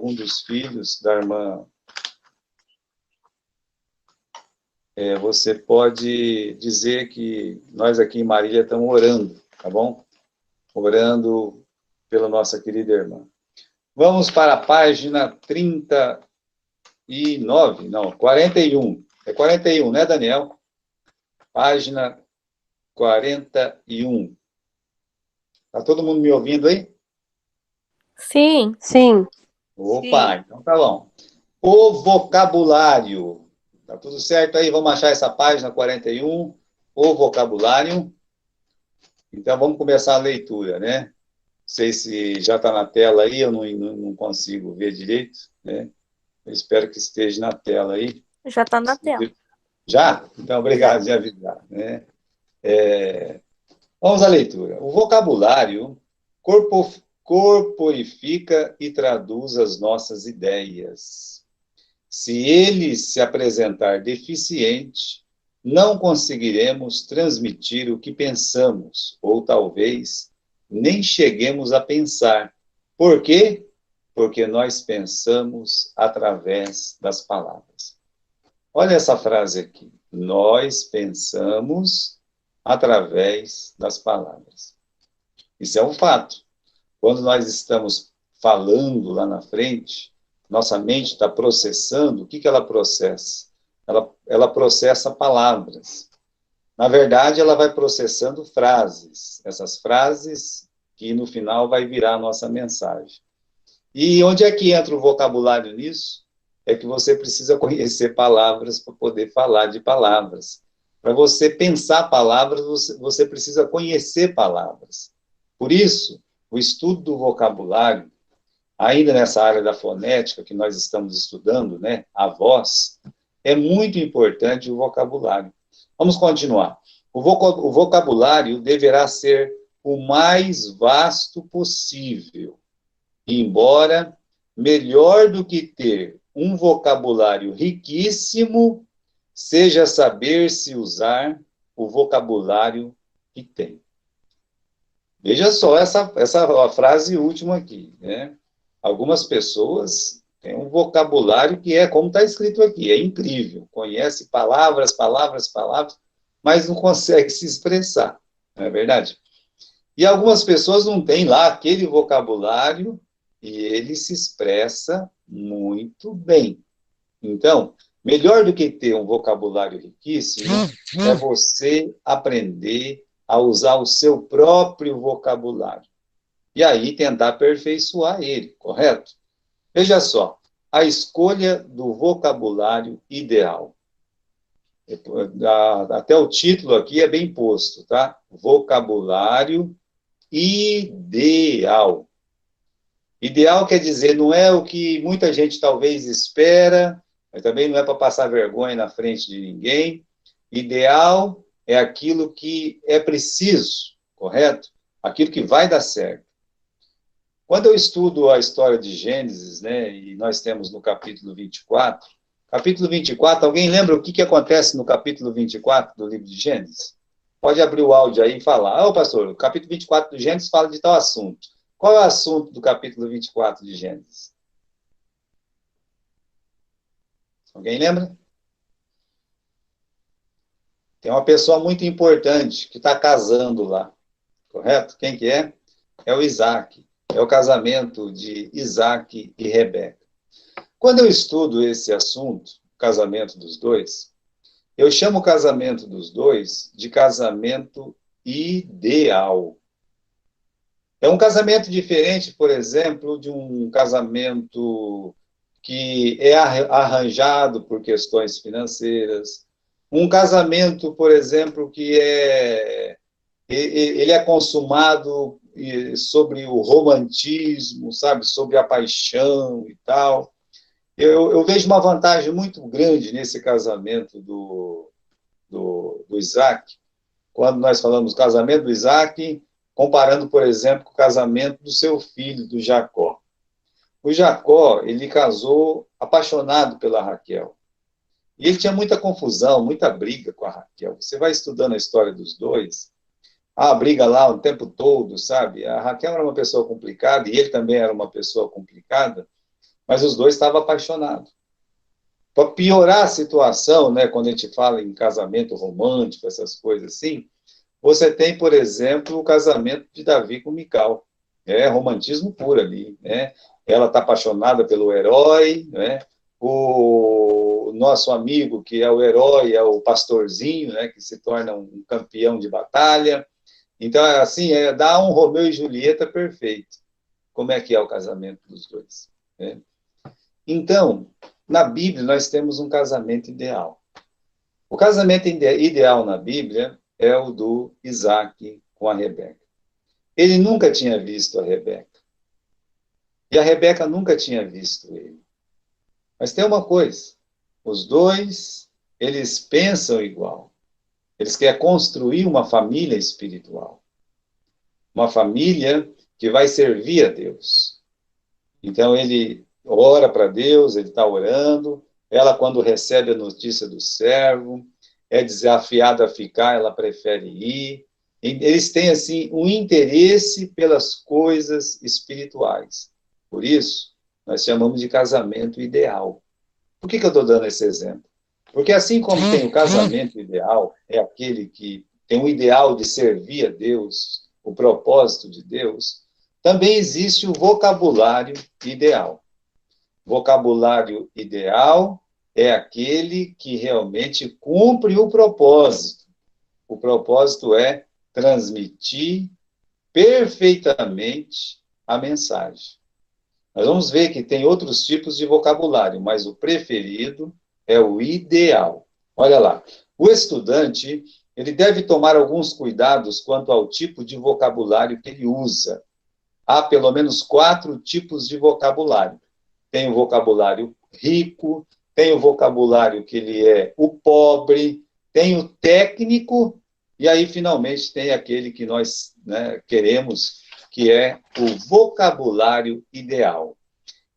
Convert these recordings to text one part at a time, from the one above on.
algum dos filhos da irmã, você pode dizer que nós aqui em Marília estamos orando, tá bom? Orando pela nossa querida irmã. Vamos para a página 39, não, 41. É 41, né, Daniel? Página 41. Está todo mundo me ouvindo aí? Sim. Sim. Opa, Sim. então tá bom. O vocabulário. Tá tudo certo aí? Vamos achar essa página 41, o vocabulário. Então, vamos começar a leitura, né? Não sei se já está na tela aí, eu não consigo ver direito, né? Eu espero que esteja na tela aí. Já está na tela. Já? Então, obrigado de avisar, né? Vamos à leitura. O vocabulário corporifica e traduz as nossas ideias. Se ele se apresentar deficiente, não conseguiremos transmitir o que pensamos, ou talvez nem cheguemos a pensar. Por quê? Porque nós pensamos através das palavras. Olha essa frase aqui. Nós pensamos através das palavras. Isso é um fato. Quando nós estamos falando lá na frente, nossa mente está processando, o que ela processa? Ela processa palavras. Na verdade, ela vai processando frases. Essas frases que no final vai virar a nossa mensagem. E onde é que entra o vocabulário nisso? É que você precisa conhecer palavras para poder falar de palavras. Para você pensar palavras, você precisa conhecer palavras. Por isso, o estudo do vocabulário, ainda nessa área da fonética que nós estamos estudando, né, a voz, é muito importante o vocabulário. Vamos continuar. O vocabulário deverá ser o mais vasto possível, embora melhor do que ter um vocabulário riquíssimo seja saber se usar o vocabulário que tem. Veja só essa frase última aqui, né? Algumas pessoas têm um vocabulário que é como está escrito aqui, é incrível, conhece palavras, palavras, palavras, mas não consegue se expressar, não é verdade? E algumas pessoas não têm lá aquele vocabulário e ele se expressa muito bem. Então, melhor do que ter um vocabulário riquíssimo é você aprender a usar o seu próprio vocabulário. E aí tentar aperfeiçoar ele, correto? Veja só, a escolha do vocabulário ideal. Até o título aqui é bem posto, tá? Vocabulário ideal. Ideal quer dizer, não é o que muita gente talvez espera, mas também não é para passar vergonha na frente de ninguém. Ideal é aquilo que é preciso, correto? Aquilo que vai dar certo. Quando eu estudo a história de Gênesis, né, e nós temos no capítulo 24, alguém lembra o que acontece no capítulo 24 do livro de Gênesis? Pode abrir o áudio aí e falar. Ô, pastor, o capítulo 24 do Gênesis fala de tal assunto. Qual é o assunto do capítulo 24 de Gênesis? Alguém lembra? Tem uma pessoa muito importante que está casando lá, correto? Quem que é? É o Isaac. É o casamento de Isaac e Rebeca. Quando eu estudo esse assunto, o casamento dos dois, eu chamo o casamento dos dois de casamento ideal. É um casamento diferente, por exemplo, de um casamento que é arranjado por questões financeiras. Um casamento, por exemplo, que ele é consumado sobre o romantismo, sabe, sobre a paixão e tal. Eu vejo uma vantagem muito grande nesse casamento do Isaac, quando nós falamos casamento do Isaac, comparando, por exemplo, com o casamento do seu filho, do Jacó. O Jacó, ele casou apaixonado pela Raquel. E ele tinha muita confusão, muita briga com a Raquel. Você vai estudando a história dos dois, a briga lá o tempo todo, sabe? A Raquel era uma pessoa complicada e ele também era uma pessoa complicada. mas os dois estavam apaixonados. Para piorar a situação, né, quando a gente fala em casamento romântico, essas coisas assim, você tem, por exemplo, o casamento de Davi com Mical. É romantismo puro ali, né? Ela está apaixonada pelo herói, né? O nosso amigo, que é o herói, é o pastorzinho, né? Que se torna um campeão de batalha. Então, assim, dá um Romeu e Julieta perfeito. Como é que é o casamento dos dois, né? Então, na Bíblia, nós temos um casamento ideal. O casamento ideal na Bíblia é o do Isaac com a Rebeca. Ele nunca tinha visto a Rebeca. E a Rebeca nunca tinha visto ele. Mas tem uma coisa, os dois, eles pensam igual. Eles querem construir uma família espiritual. Uma família que vai servir a Deus. Então, ele ora para Deus, ele está orando. Ela, quando recebe a notícia do servo, é desafiada a ficar, ela prefere ir. Eles têm, assim, um interesse pelas coisas espirituais. Por isso, nós chamamos de casamento ideal. Por que eu estou dando esse exemplo? Porque assim como tem o casamento ideal, é aquele que tem o ideal de servir a Deus, o propósito de Deus, também existe o vocabulário ideal. Vocabulário ideal é aquele que realmente cumpre o propósito. O propósito é transmitir perfeitamente a mensagem. Nós vamos ver que tem outros tipos de vocabulário, mas o preferido é o ideal. Olha lá, o estudante, ele deve tomar alguns cuidados quanto ao tipo de vocabulário que ele usa. Há pelo menos 4 tipos de vocabulário. Tem o vocabulário rico, tem o vocabulário que ele é o pobre, tem o técnico, e aí, finalmente, tem aquele que nós, né, queremos, que é o vocabulário ideal.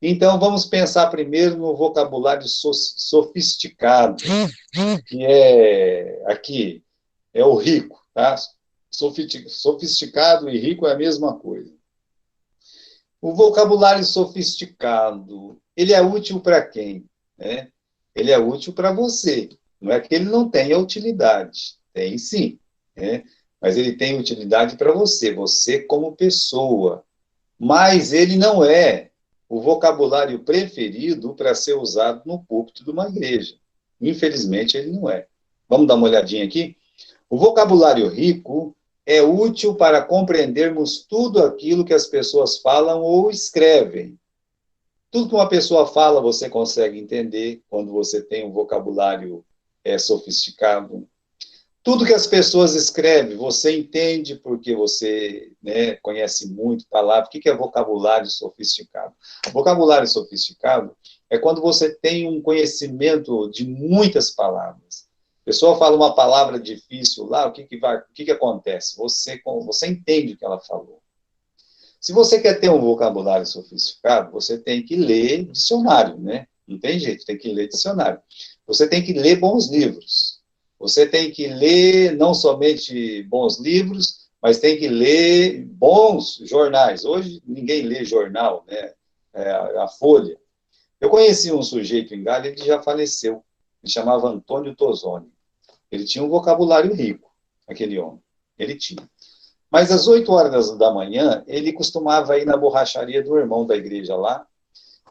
Então, vamos pensar primeiro no vocabulário sofisticado, que é, aqui, é o rico, tá? Sofisticado e rico é a mesma coisa. O vocabulário sofisticado, ele é útil para quem? Né? Ele é útil para você. Não é que ele não tenha utilidade. Tem sim. Né? Mas ele tem utilidade para você, você como pessoa. Mas ele não é o vocabulário preferido para ser usado no púlpito de uma igreja. Infelizmente, ele não é. Vamos dar uma olhadinha aqui? O vocabulário rico é útil para compreendermos tudo aquilo que as pessoas falam ou escrevem. Tudo que uma pessoa fala, você consegue entender quando você tem um vocabulário sofisticado. Tudo que as pessoas escrevem, você entende porque você, né, conhece muito palavra. O que é vocabulário sofisticado? Vocabulário sofisticado é quando você tem um conhecimento de muitas palavras. A pessoa fala uma palavra difícil lá, o que acontece? Você entende o que ela falou. Se você quer ter um vocabulário sofisticado, você tem que ler dicionário, né? Não tem jeito, tem que ler dicionário. Você tem que ler bons livros. Você tem que ler não somente bons livros, mas tem que ler bons jornais. Hoje ninguém lê jornal, né? A Folha. Eu conheci um sujeito em Galha, ele já faleceu. Ele chamava Antônio Tozoni. Ele tinha um vocabulário rico, aquele homem. Ele tinha. Mas às 8 horas da manhã, ele costumava ir na borracharia do irmão da igreja lá.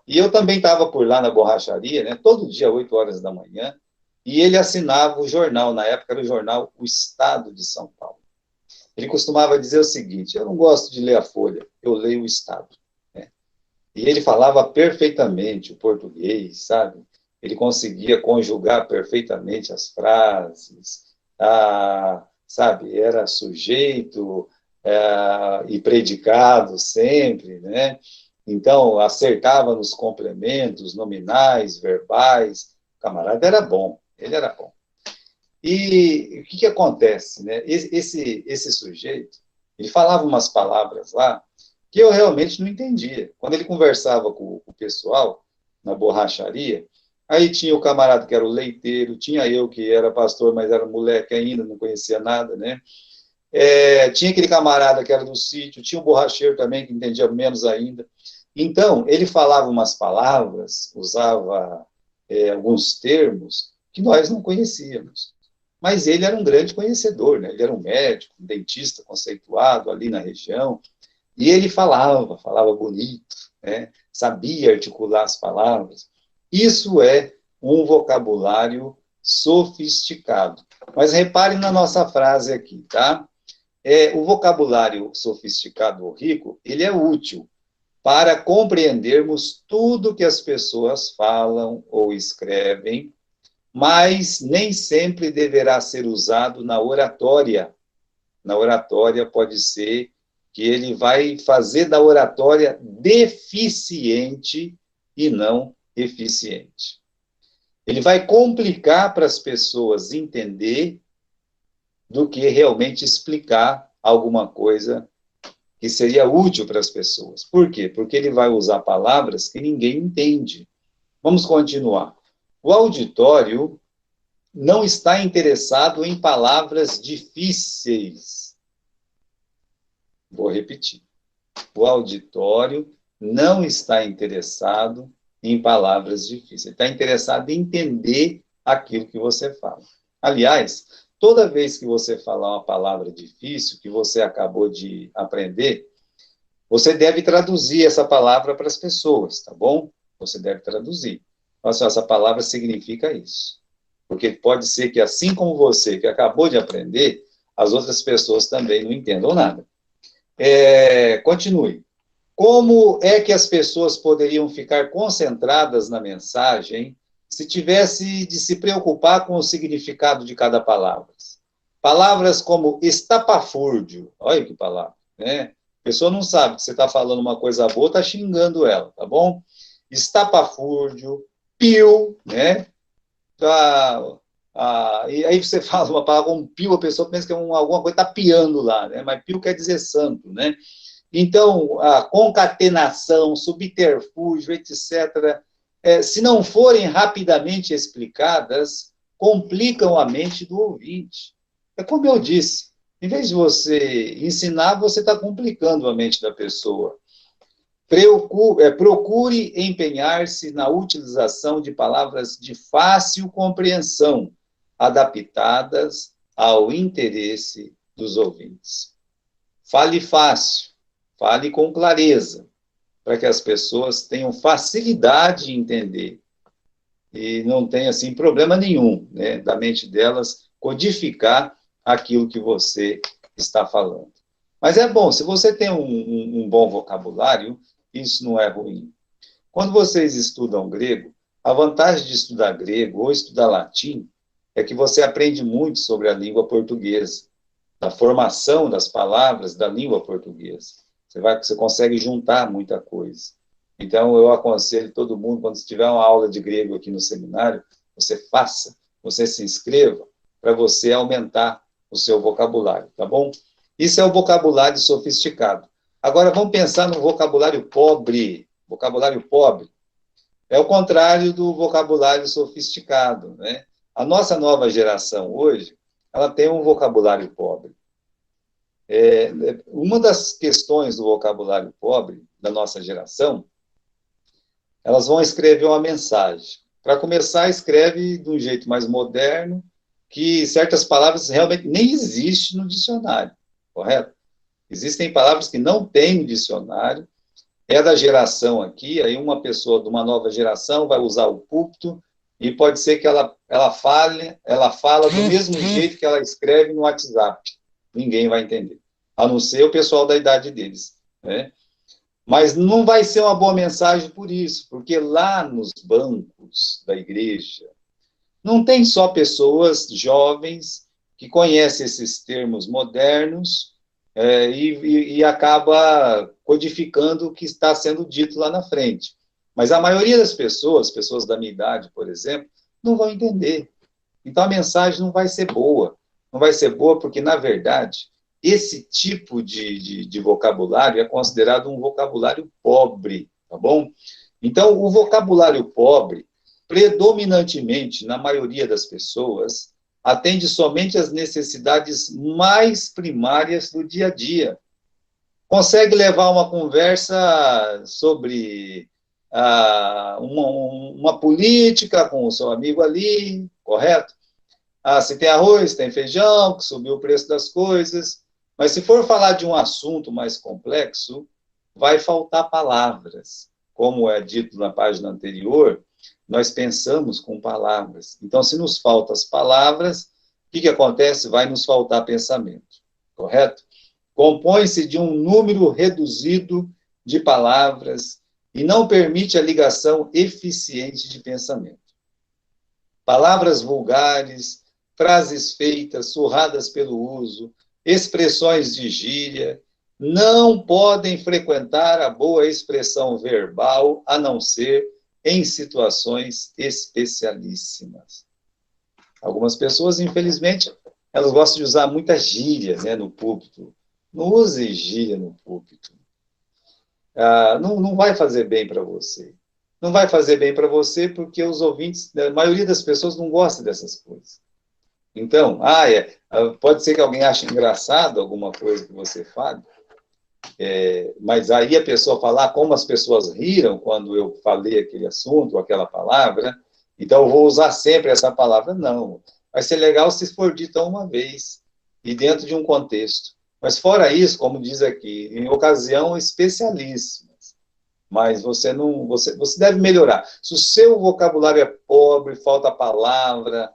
E eu também estava por lá na borracharia, né? Todo dia, 8 horas da manhã. E ele assinava o jornal, na época era o jornal O Estado de São Paulo. Ele costumava dizer o seguinte: eu não gosto de ler a Folha, eu leio o Estado. Né? E ele falava perfeitamente o português, sabe? Ele conseguia conjugar perfeitamente as frases, sabe? Era sujeito e predicado sempre, né? Então, acertava nos complementos, nominais, verbais. O camarada era bom, ele era bom. E o que acontece, né? Esse sujeito, ele falava umas palavras lá que eu realmente não entendia. Quando ele conversava com o pessoal na borracharia, aí tinha o camarada que era o leiteiro, tinha eu que era pastor, mas era moleque ainda, não conhecia nada, né? Tinha aquele camarada que era do sítio, tinha um borracheiro também que entendia menos ainda. Então, ele falava umas palavras, usava alguns termos que nós não conhecíamos. Mas ele era um grande conhecedor, né? Ele era um médico, um dentista conceituado ali na região, e ele falava bonito, né? Sabia articular as palavras. Isso é um vocabulário sofisticado. Mas reparem na nossa frase aqui, tá? O vocabulário sofisticado ou rico, ele é útil para compreendermos tudo que as pessoas falam ou escrevem, mas nem sempre deverá ser usado na oratória. Na oratória pode ser que ele vai fazer da oratória deficiente e não eficiente. Ele vai complicar para as pessoas entender do que realmente explicar alguma coisa que seria útil para as pessoas. Por quê? Porque ele vai usar palavras que ninguém entende. Vamos continuar. O auditório não está interessado em palavras difíceis. Vou repetir. O auditório não está interessado em palavras difíceis. Ele está interessado em entender aquilo que você fala. Aliás, toda vez que você falar uma palavra difícil, que você acabou de aprender, você deve traduzir essa palavra para as pessoas, tá bom? Você deve traduzir. Nossa, essa palavra significa isso. Porque pode ser que, assim como você, que acabou de aprender, as outras pessoas também não entendam nada. Continue. Como é que as pessoas poderiam ficar concentradas na mensagem se tivesse de se preocupar com o significado de cada palavra? Palavras como estapafúrdio, olha que palavra, né? A pessoa não sabe que você está falando uma coisa boa, está xingando ela, tá bom? Estapafúrdio, pio, né? E aí você fala uma palavra como pio, a pessoa pensa que alguma coisa está piando lá, né? Mas pio quer dizer santo, né? Então, a concatenação, subterfúgio, etc., se não forem rapidamente explicadas, complicam a mente do ouvinte. É como eu disse, em vez de você ensinar, você está complicando a mente da pessoa. Procure empenhar-se na utilização de palavras de fácil compreensão, adaptadas ao interesse dos ouvintes. Fale fácil, fale com clareza, para que as pessoas tenham facilidade em entender e não tenha, assim, problema nenhum, né, da mente delas codificar aquilo que você está falando. Mas é bom, se você tem um bom vocabulário, isso não é ruim. Quando vocês estudam grego, a vantagem de estudar grego ou estudar latim é que você aprende muito sobre a língua portuguesa, da formação das palavras da língua portuguesa. Você consegue juntar muita coisa. Então, eu aconselho todo mundo, quando tiver uma aula de grego aqui no seminário, você faça, você se inscreva, para você aumentar o seu vocabulário, tá bom? Isso é o vocabulário sofisticado. Agora, vamos pensar no vocabulário pobre. Vocabulário pobre é o contrário do vocabulário sofisticado, né? A nossa nova geração hoje, ela tem um vocabulário pobre. Uma das questões do vocabulário pobre da nossa geração, elas vão escrever uma mensagem. Para começar, escreve de um jeito mais moderno, que certas palavras realmente nem existem no dicionário, correto? Existem palavras que não tem no dicionário, é da geração aqui, aí uma pessoa de uma nova geração vai usar o púlpito, e pode ser que ela fala do mesmo jeito que ela escreve no WhatsApp. Ninguém vai entender, a não ser o pessoal da idade deles, né? Mas não vai ser uma boa mensagem por isso, porque lá nos bancos da igreja, não tem só pessoas jovens que conhecem esses termos modernos e acaba codificando o que está sendo dito lá na frente. Mas a maioria das pessoas da minha idade, por exemplo, não vão entender. Então a mensagem não vai ser boa. Não vai ser boa porque, na verdade, esse tipo de vocabulário é considerado um vocabulário pobre, tá bom? Então, o vocabulário pobre, predominantemente, na maioria das pessoas, atende somente às necessidades mais primárias do dia a dia. consegue levar uma conversa sobre uma política com o seu amigo ali, correto? Se tem arroz, tem feijão, que subiu o preço das coisas. Mas se for falar de um assunto mais complexo, vai faltar palavras. Como é dito na página anterior, nós pensamos com palavras. Então, se nos faltam as palavras, o que acontece? Vai nos faltar pensamento, correto? Compõe-se de um número reduzido de palavras e não permite a ligação eficiente de pensamento. Palavras vulgares, frases feitas, surradas pelo uso, expressões de gíria, não podem frequentar a boa expressão verbal, a não ser em situações especialíssimas. Algumas pessoas, infelizmente, elas gostam de usar muita gíria, né, no púlpito. Não use gíria no púlpito. Não vai fazer bem para você. Não vai fazer bem para você porque os ouvintes, a maioria das pessoas não gosta dessas coisas. Então, pode ser que alguém ache engraçado alguma coisa que você fale, mas aí a pessoa falar como as pessoas riram quando eu falei aquele assunto, aquela palavra, então eu vou usar sempre essa palavra. Não, vai ser legal se for dita uma vez e dentro de um contexto. Mas fora isso, como diz aqui, em ocasião especialíssimas. Mas você deve melhorar. Se o seu vocabulário é pobre, falta palavra,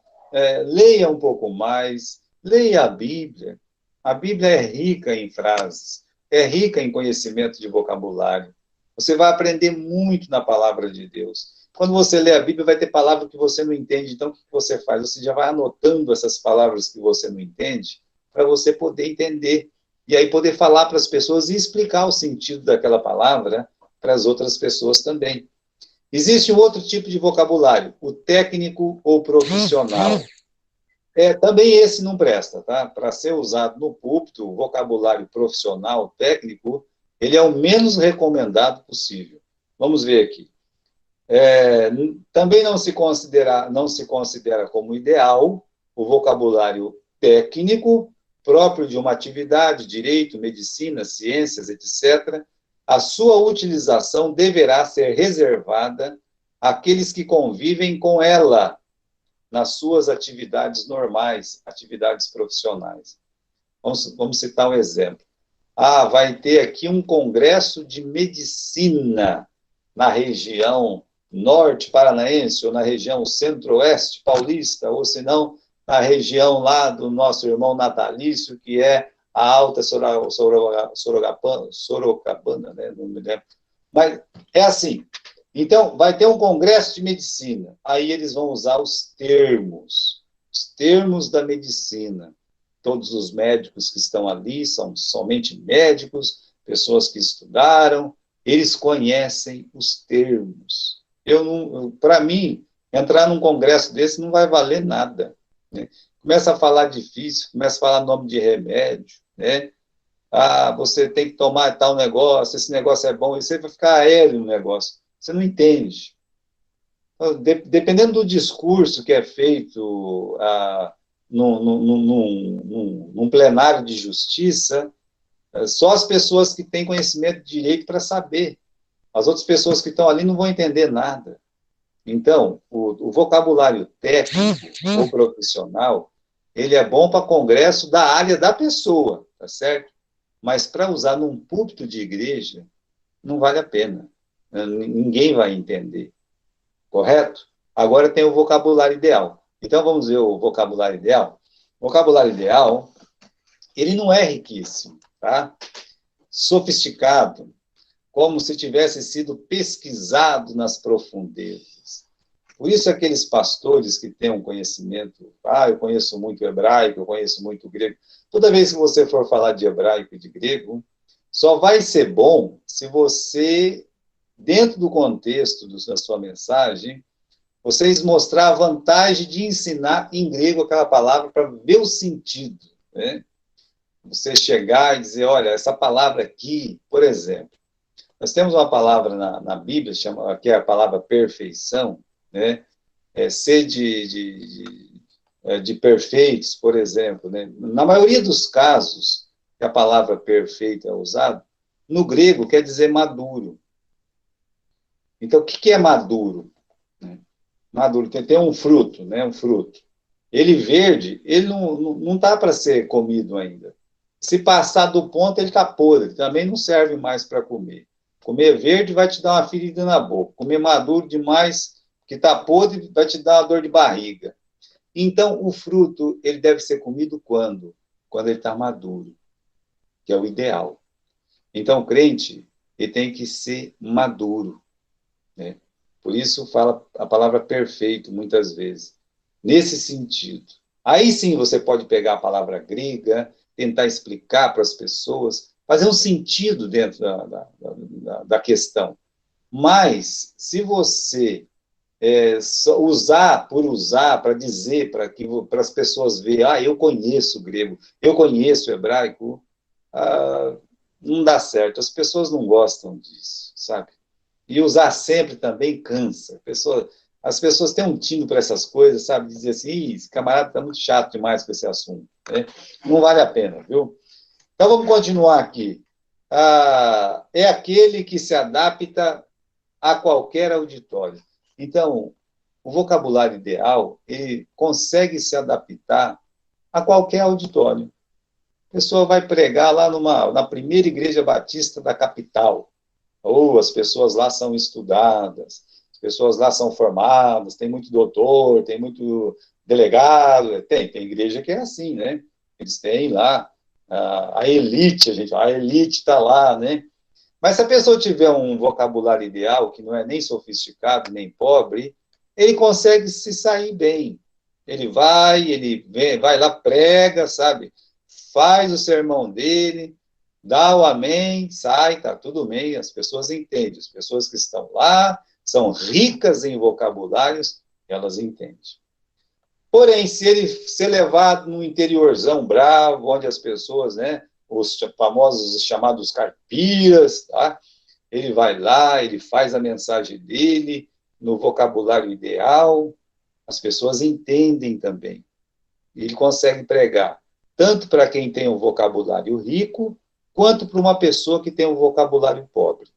leia um pouco mais, leia a Bíblia. A Bíblia é rica em frases, é rica em conhecimento de vocabulário. Você vai aprender muito na palavra de Deus. Quando você lê a Bíblia, vai ter palavra que você não entende, então o que você faz? Você já vai anotando essas palavras que você não entende, para você poder entender, e aí poder falar para as pessoas e explicar o sentido daquela palavra para as outras pessoas também. Existe um outro tipo de vocabulário, o técnico ou profissional. Também esse não presta, tá? Para ser usado no púlpito, o vocabulário profissional, técnico, ele é o menos recomendado possível. Vamos ver aqui. Também não se considera como ideal o vocabulário técnico, próprio de uma atividade, direito, medicina, ciências, etc. A sua utilização deverá ser reservada àqueles que convivem com ela nas suas atividades normais, atividades profissionais. Vamos citar um exemplo. Vai ter aqui um congresso de medicina na região norte paranaense, ou na região centro-oeste paulista, ou se não, na região lá do nosso irmão natalício, que é a Alta Sorocabana, né? Não me lembro. Mas é assim. Então, vai ter um congresso de medicina. Aí eles vão usar os termos da medicina. Todos os médicos que estão ali são somente médicos, pessoas que estudaram, eles conhecem os termos. Para mim, entrar num congresso desse não vai valer nada, né? Começa a falar difícil, começa a falar nome de remédio, né? Você tem que tomar tal negócio, esse negócio é bom, e você vai ficar aéreo no negócio. Você não entende. Dependendo do discurso que é feito num plenário de justiça, só as pessoas que têm conhecimento de direito para saber. As outras pessoas que estão ali não vão entender nada. Então, o vocabulário técnico ou profissional, ele é bom para congresso da área da pessoa, tá certo? Mas para usar num púlpito de igreja, não vale a pena. Ninguém vai entender. Correto? Agora tem o vocabulário ideal. Então, vamos ver o vocabulário ideal. O vocabulário ideal, ele não é riquíssimo, tá? Sofisticado, como se tivesse sido pesquisado nas profundezas. Por isso, aqueles pastores que têm um conhecimento, eu conheço muito hebraico, eu conheço muito grego. Toda vez que você for falar de hebraico e de grego, só vai ser bom se você, dentro do contexto da sua mensagem, vocês mostrar a vantagem de ensinar em grego aquela palavra para ver o sentido, né? Você chegar e dizer, olha, essa palavra aqui, por exemplo, nós temos uma palavra na Bíblia, que é a palavra perfeição, né? Ser de perfeitos, por exemplo, né? Na maioria dos casos que a palavra perfeito é usada, no grego quer dizer maduro. Então, o que é maduro? Maduro, tem um fruto, né? Um fruto. Ele verde, ele não tá para ser comido ainda. Se passar do ponto, ele está podre, também não serve mais para comer. Comer verde vai te dar uma ferida na boca. Comer maduro demais, que está podre, vai te dar uma dor de barriga. Então, o fruto, ele deve ser comido quando? Quando ele está maduro, que é o ideal. Então, o crente, ele tem que ser maduro, né? Por isso fala a palavra perfeito, muitas vezes. Nesse sentido. Aí sim você pode pegar a palavra grega, tentar explicar para as pessoas, fazer um sentido dentro da questão. Mas, se você usar por usar, para dizer, para as pessoas verem, eu conheço o grego, eu conheço o hebraico, ah, não dá certo. As pessoas não gostam disso, sabe? E usar sempre também cansa. As pessoas têm um tino para essas coisas, sabe? Dizer assim, esse camarada está muito chato demais com esse assunto, né? Não vale a pena, viu? Então, vamos continuar aqui. É aquele que se adapta a qualquer auditório. Então, o vocabulário ideal, ele consegue se adaptar a qualquer auditório. A pessoa vai pregar lá na primeira igreja batista da capital, ou as pessoas lá são estudadas, as pessoas lá são formadas, tem muito doutor, tem muito delegado, tem igreja que é assim, né? Eles têm lá a elite, a elite está lá, né? Mas se a pessoa tiver um vocabulário ideal, que não é nem sofisticado, nem pobre, ele consegue se sair bem. Ele vem, vai lá, prega, sabe? Faz o sermão dele, dá o amém, sai, tá tudo bem, as pessoas entendem. As pessoas que estão lá são ricas em vocabulários, elas entendem. Porém, se ele ser levado no interiorzão bravo, onde as pessoas, né, os famosos chamados caipiras, tá? Ele vai lá, ele faz a mensagem dele no vocabulário ideal, as pessoas entendem também. Ele consegue pregar tanto para quem tem um vocabulário rico, quanto para uma pessoa que tem um vocabulário pobre.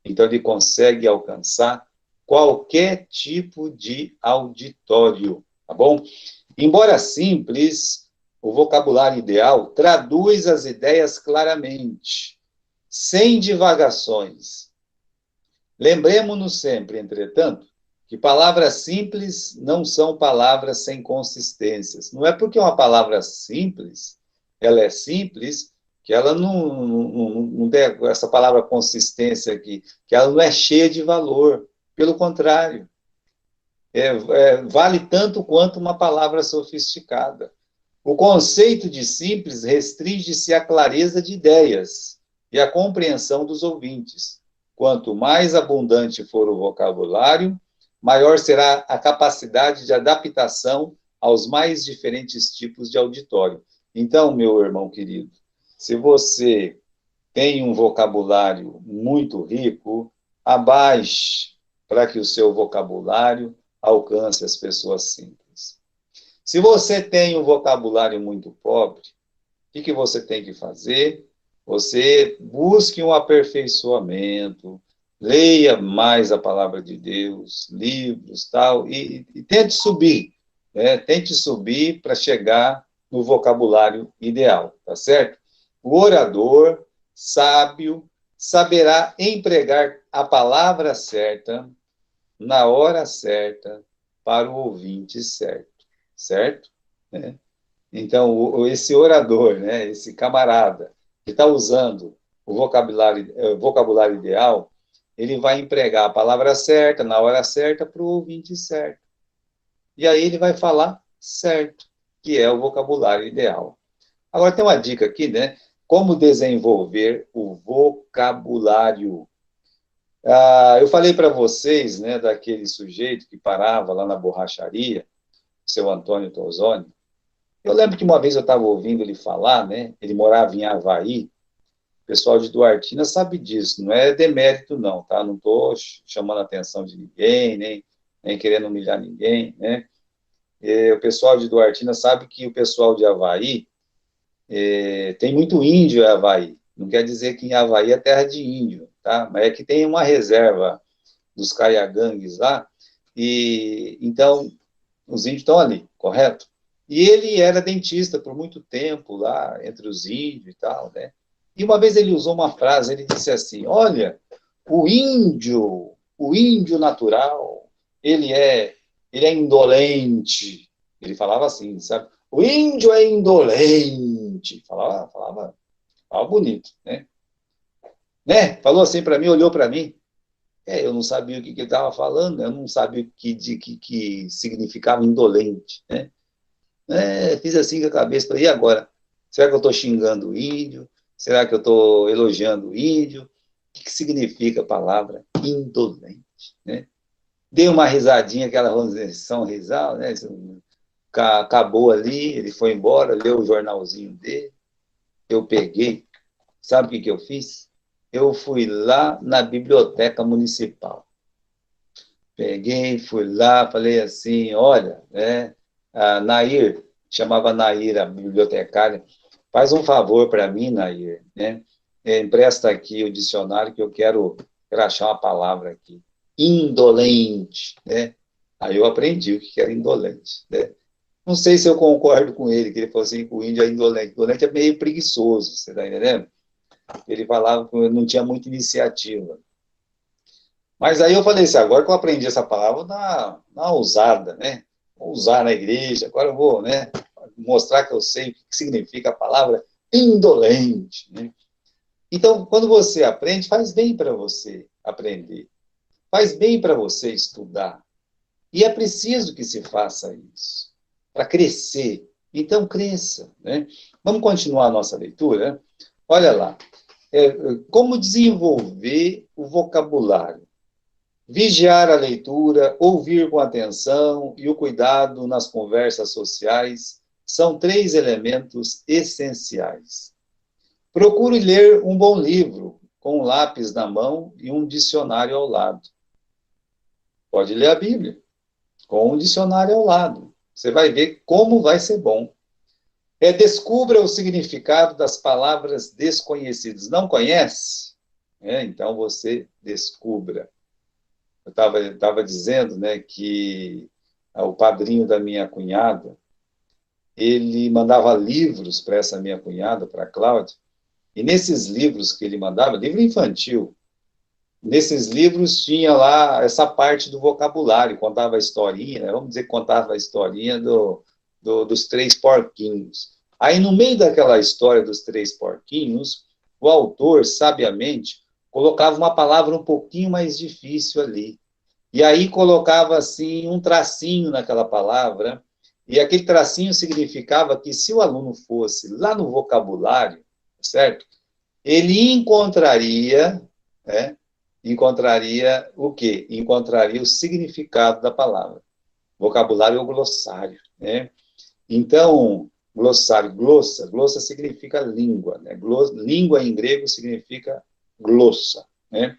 Então, ele consegue alcançar qualquer tipo de auditório, tá bom? Embora simples, o vocabulário ideal traduz as ideias claramente, sem divagações. Lembremos-nos sempre, entretanto, que palavras simples não são palavras sem consistências. Não é porque uma palavra simples, ela é simples, que ela não tem essa palavra consistência aqui, que ela não é cheia de valor. Pelo contrário, vale tanto quanto uma palavra sofisticada. O conceito de simples restringe-se à clareza de ideias e à compreensão dos ouvintes. Quanto mais abundante for o vocabulário, maior será a capacidade de adaptação aos mais diferentes tipos de auditório. Então, meu irmão querido, se você tem um vocabulário muito rico, abaixe para que o seu vocabulário alcance as pessoas simples. Se você tem um vocabulário muito pobre, o que você tem que fazer? Você busque um aperfeiçoamento, leia mais a palavra de Deus, livros, tal, e tente subir, né? Tente subir para chegar no vocabulário ideal, tá certo? O orador sábio saberá empregar a palavra certa, na hora certa, para o ouvinte certo, certo? Né? Então, esse orador, né, esse camarada que está usando o vocabulário ideal, ele vai empregar a palavra certa, na hora certa, para o ouvinte certo. E aí ele vai falar certo, que é o vocabulário ideal. Agora, tem uma dica aqui, né? Como desenvolver o vocabulário. Eu falei para vocês, né, daquele sujeito que parava lá na borracharia, o seu Antônio Tozoni. Eu lembro que uma vez eu estava ouvindo ele falar, né? Ele morava em Havaí. O pessoal de Duartina sabe disso, não é demérito, não, tá? Não estou chamando a atenção de ninguém, nem querendo humilhar ninguém, né? O pessoal de Duartina sabe que o pessoal de Havaí tem muito índio em Havaí. Não quer dizer que em Havaí é terra de índio, tá? Mas é que tem uma reserva dos Caiagangues lá, e então os índios estão ali, correto? E ele era dentista por muito tempo lá, entre os índios e tal, né? E uma vez ele usou uma frase, ele disse assim, olha, o índio natural, ele é, ele é indolente. Ele falava assim, sabe? O índio é indolente. Falava bonito, né? Falou assim para mim, olhou para mim. Eu não sabia o que ele estava falando, eu não sabia o que significava indolente, né? Fiz assim com a cabeça, falei, e agora? Será que eu estou xingando o índio? Será que eu estou elogiando o índio? O que significa a palavra indolente, né? Dei uma risadinha, aquela São risal, né? Acabou ali, ele foi embora, leu o jornalzinho dele, eu peguei, sabe o que eu fiz? Eu fui lá na biblioteca municipal. Peguei, fui lá, falei assim, olha, a Nair, chamava Nair, a bibliotecária, faz um favor para mim, Nair, né? Empresta aqui o dicionário que eu quero achar uma palavra aqui. Indolente, né? Aí eu aprendi o que era indolente, né? Não sei se eu concordo com ele, que ele falou assim que o índio é indolente. Indolente é meio preguiçoso, você está entendendo? Ele falava que não tinha muita iniciativa. Mas aí eu falei assim, agora que eu aprendi essa palavra, vou dar uma usada, né? Vou usar na igreja, agora eu vou, né? Mostrar que eu sei o que significa a palavra indolente, né? Então, quando você aprende, faz bem para você aprender. Faz bem para você estudar. E é preciso que se faça isso, para crescer. Então, cresça, né? Vamos continuar a nossa leitura? Olha lá. Como desenvolver o vocabulário? Vigiar a leitura, ouvir com atenção e o cuidado nas conversas sociais são três elementos essenciais. Procure ler um bom livro, com um lápis na mão e um dicionário ao lado. Pode ler a Bíblia, com um dicionário ao lado. Você vai ver como vai ser bom. Descubra o significado das palavras desconhecidas. Não conhece? Então você descubra. Eu estava dizendo, né, que o padrinho da minha cunhada, ele mandava livros para essa minha cunhada, para a Cláudia, e nesses livros que ele mandava, livro infantil, nesses livros tinha lá essa parte do vocabulário, contava a historinha, né, vamos dizer que contava a historinha dos três porquinhos. Aí, no meio daquela história dos três porquinhos, o autor, sabiamente, colocava uma palavra um pouquinho mais difícil ali. E aí colocava, assim, um tracinho naquela palavra, e aquele tracinho significava que se o aluno fosse lá no vocabulário, certo? Ele encontraria, né? Encontraria o quê? Encontraria o significado da palavra. Vocabulário é o glossário, né? Então, glossário, glossa significa língua, né? Língua em grego significa glossa, né?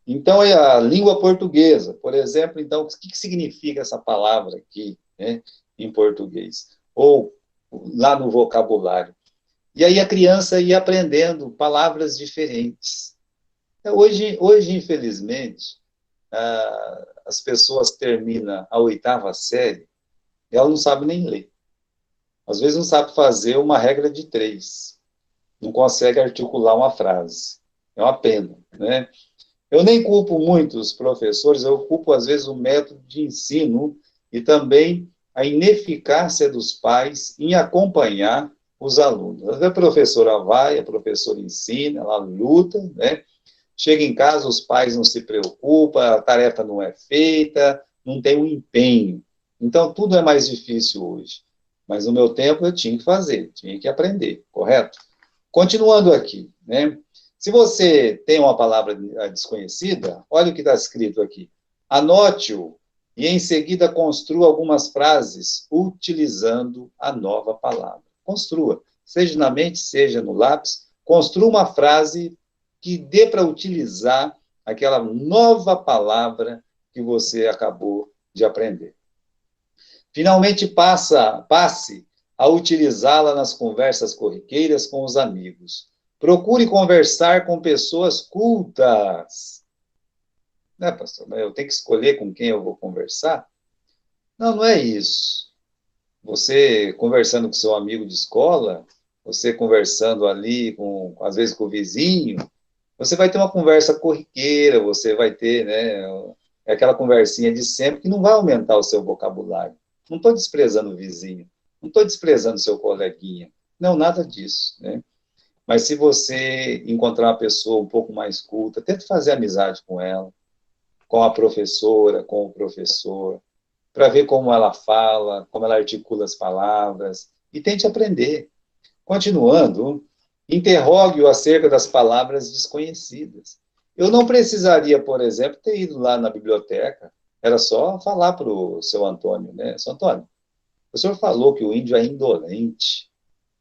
Então, é a língua portuguesa, por exemplo, então, o que significa essa palavra aqui, né, em português? Ou lá no vocabulário. E aí a criança ia aprendendo palavras diferentes. Hoje infelizmente, as pessoas terminam a oitava série e elas não sabem nem ler. Às vezes não sabe fazer uma regra de três. Não consegue articular uma frase. É uma pena, né? Eu nem culpo muito os professores, eu culpo, às vezes, o método de ensino e também a ineficácia dos pais em acompanhar os alunos. A professora vai, a professora ensina, ela luta, né? Chega em casa, os pais não se preocupam, a tarefa não é feita, não tem um empenho. Então, tudo é mais difícil hoje. Mas no meu tempo eu tinha que fazer, tinha que aprender, correto? Continuando aqui, né? Se você tem uma palavra desconhecida, olha o que está escrito aqui. Anote-o e, em seguida, construa algumas frases utilizando a nova palavra. Construa, seja na mente, seja no lápis, construa uma frase que dê para utilizar aquela nova palavra que você acabou de aprender. Finalmente, passe a utilizá-la nas conversas corriqueiras com os amigos. Procure conversar com pessoas cultas. Né, pastor? Mas eu tenho que escolher com quem eu vou conversar? Não, não é isso. Você conversando com seu amigo de escola, você conversando ali, às vezes com o vizinho, você vai ter uma conversa corriqueira, você vai ter, né, aquela conversinha de sempre que não vai aumentar o seu vocabulário. Não estou desprezando o vizinho, não estou desprezando o seu coleguinha. Não, nada disso, né? Mas se você encontrar uma pessoa um pouco mais culta, tente fazer amizade com ela, com a professora, com o professor, para ver como ela fala, como ela articula as palavras, e tente aprender. Continuando, interrogue-o acerca das palavras desconhecidas. Eu não precisaria, por exemplo, ter ido lá na biblioteca, era só falar para o seu Antônio, né? Seu Antônio, o senhor falou que o índio é indolente.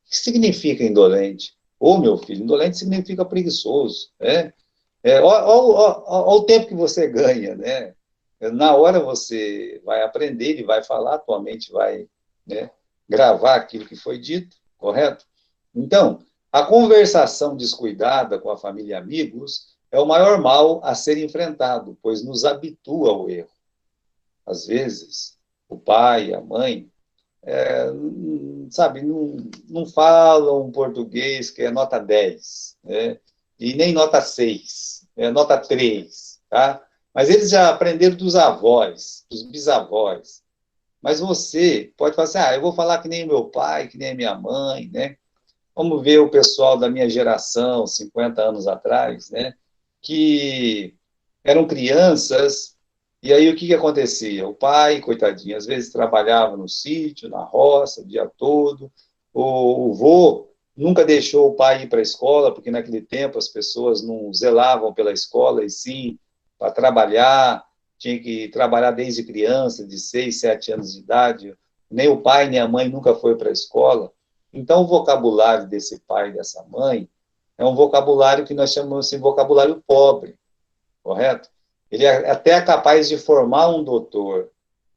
O que significa indolente? Ô, meu filho, indolente significa preguiçoso, né? Olha o tempo que você ganha, né? Na hora você vai aprender, ele vai falar, tua mente vai, né, gravar aquilo que foi dito, correto? Então, a conversação descuidada com a família e amigos é o maior mal a ser enfrentado, pois nos habitua ao erro. Às vezes, o pai, a mãe, sabe, não falam um português que é nota 10, né? E nem nota 6, é nota 3, tá? Mas eles já aprenderam dos avós, dos bisavós. Mas você pode falar assim, eu vou falar que nem meu pai, que nem minha mãe, né? Vamos ver o pessoal da minha geração, 50 anos atrás, né? Que eram crianças, e aí o que acontecia? O pai, coitadinho, às vezes trabalhava no sítio, na roça, o dia todo, o vô nunca deixou o pai ir para a escola, porque naquele tempo as pessoas não zelavam pela escola, e sim para trabalhar, tinha que trabalhar desde criança, de 6, 7 anos de idade, nem o pai nem a mãe nunca foi para a escola. Então, o vocabulário desse pai e dessa mãe é um vocabulário que nós chamamos de vocabulário pobre, correto? Ele é até capaz de formar um doutor,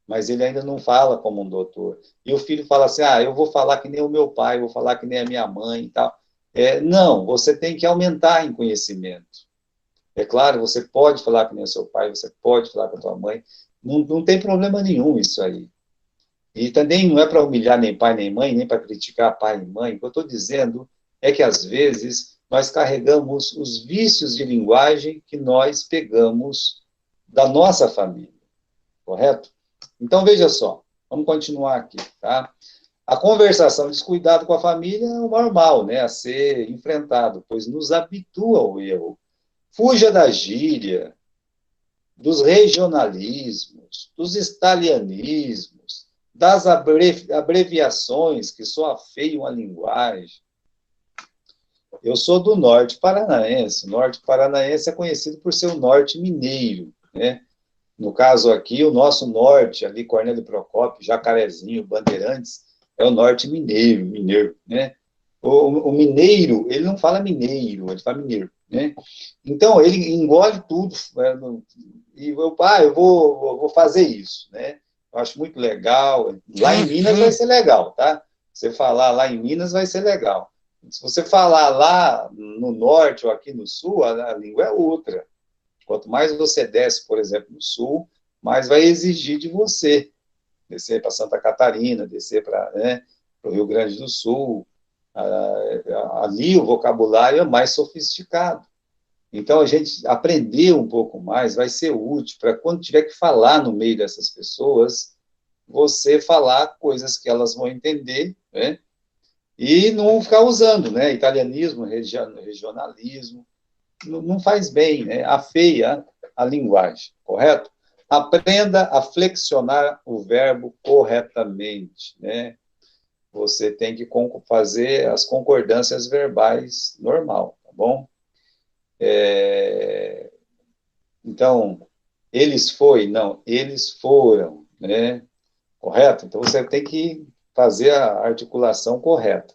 mas ele ainda não fala como um doutor. E o filho fala assim, eu vou falar que nem o meu pai, vou falar que nem a minha mãe e tal. Não, você tem que aumentar em conhecimento. É claro, você pode falar que nem o seu pai, você pode falar com a tua mãe, não tem problema nenhum isso aí. E também não é para humilhar nem pai nem mãe, nem para criticar pai e mãe. O que eu estou dizendo é que, às vezes, nós carregamos os vícios de linguagem que nós pegamos da nossa família, correto? Então, veja só, vamos continuar aqui, tá? A conversação descuidada com a família é o normal, né, a ser enfrentado, pois nos habitua ao erro. Fuja da gíria, dos regionalismos, dos italianismos, das abreviações que só afeiam a linguagem. Eu sou do norte paranaense. O norte paranaense é conhecido por ser o norte mineiro, né? No caso aqui, o nosso norte, ali, Cornélio Procópio, Jacarezinho, Bandeirantes, é o norte mineiro, né? O mineiro, ele não fala mineiro, ele fala mineiro, né? Então, ele engole tudo, né? E eu vou fazer isso, né? Eu acho muito legal. Lá em Minas vai ser legal, tá? Você falar lá em Minas vai ser legal. Se você falar lá no norte ou aqui no sul, a língua é outra. Quanto mais você desce, por exemplo, no sul, mais vai exigir de você. Descer para Santa Catarina, descer para, né, o Rio Grande do Sul. Ali o vocabulário é mais sofisticado. Então, a gente aprender um pouco mais vai ser útil para quando tiver que falar no meio dessas pessoas, você falar coisas que elas vão entender, né? E não ficar usando, né? Italianismo, regionalismo, não faz bem, né? Afeia a linguagem, correto? Aprenda a flexionar o verbo corretamente, né? Você tem que fazer as concordâncias verbais normal, tá bom? Então, eles foi, não, eles foram, né? Correto? Então, você tem que fazer a articulação correta.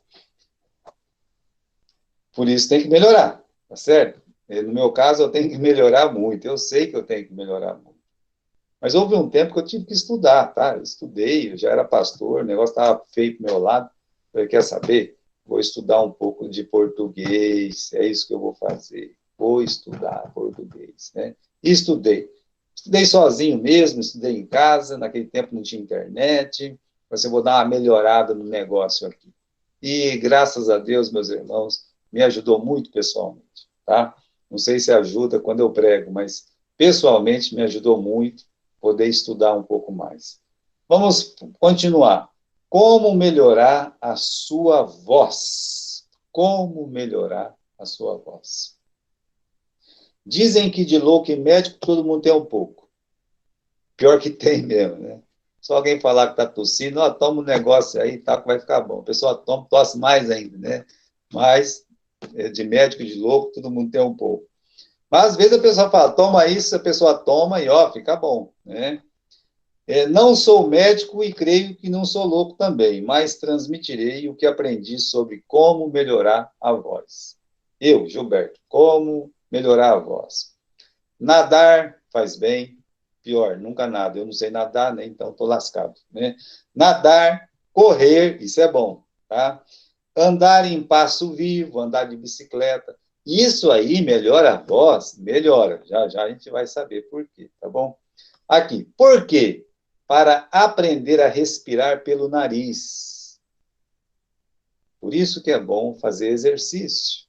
Por isso, tem que melhorar, tá certo? No meu caso, eu tenho que melhorar muito. Eu sei que eu tenho que melhorar muito. Mas houve um tempo que eu tive que estudar, tá? Eu estudei, eu já era pastor, o negócio estava feio para o meu lado. Eu falei, quer saber? vou estudar um pouco de português, é isso que eu vou fazer. Vou estudar português, né? E estudei. Estudei sozinho mesmo, estudei em casa, naquele tempo não tinha internet, mas eu vou dar uma melhorada no negócio aqui. E, graças a Deus, meus irmãos, me ajudou muito pessoalmente, tá? Não sei se ajuda quando eu prego, mas pessoalmente me ajudou muito poder estudar um pouco mais. Vamos continuar. Como melhorar a sua voz? Como melhorar a sua voz? Dizem que de louco e médico todo mundo tem um pouco. Pior que tem mesmo, né? Se alguém falar que está tossindo, ó, toma um negócio aí, tá, que vai ficar bom. A pessoa toma, tosse mais ainda, né? Mas de médico e de louco, todo mundo tem um pouco. Mas às vezes a pessoa fala, toma isso, a pessoa toma e ó, fica bom, né? Não sou médico e creio que não sou louco também, mas transmitirei o que aprendi sobre como melhorar a voz. Eu, Gilberto, como melhorar a voz? Nadar faz bem, pior, nunca nado. Eu não sei nadar, né? Então estou lascado, né? Nadar, correr, isso é bom, tá? Andar em passo vivo, andar de bicicleta. Isso aí melhora a voz? Melhora. Já já a gente vai saber por quê, tá bom? Aqui, por quê? Para aprender a respirar pelo nariz. Por isso que é bom fazer exercício.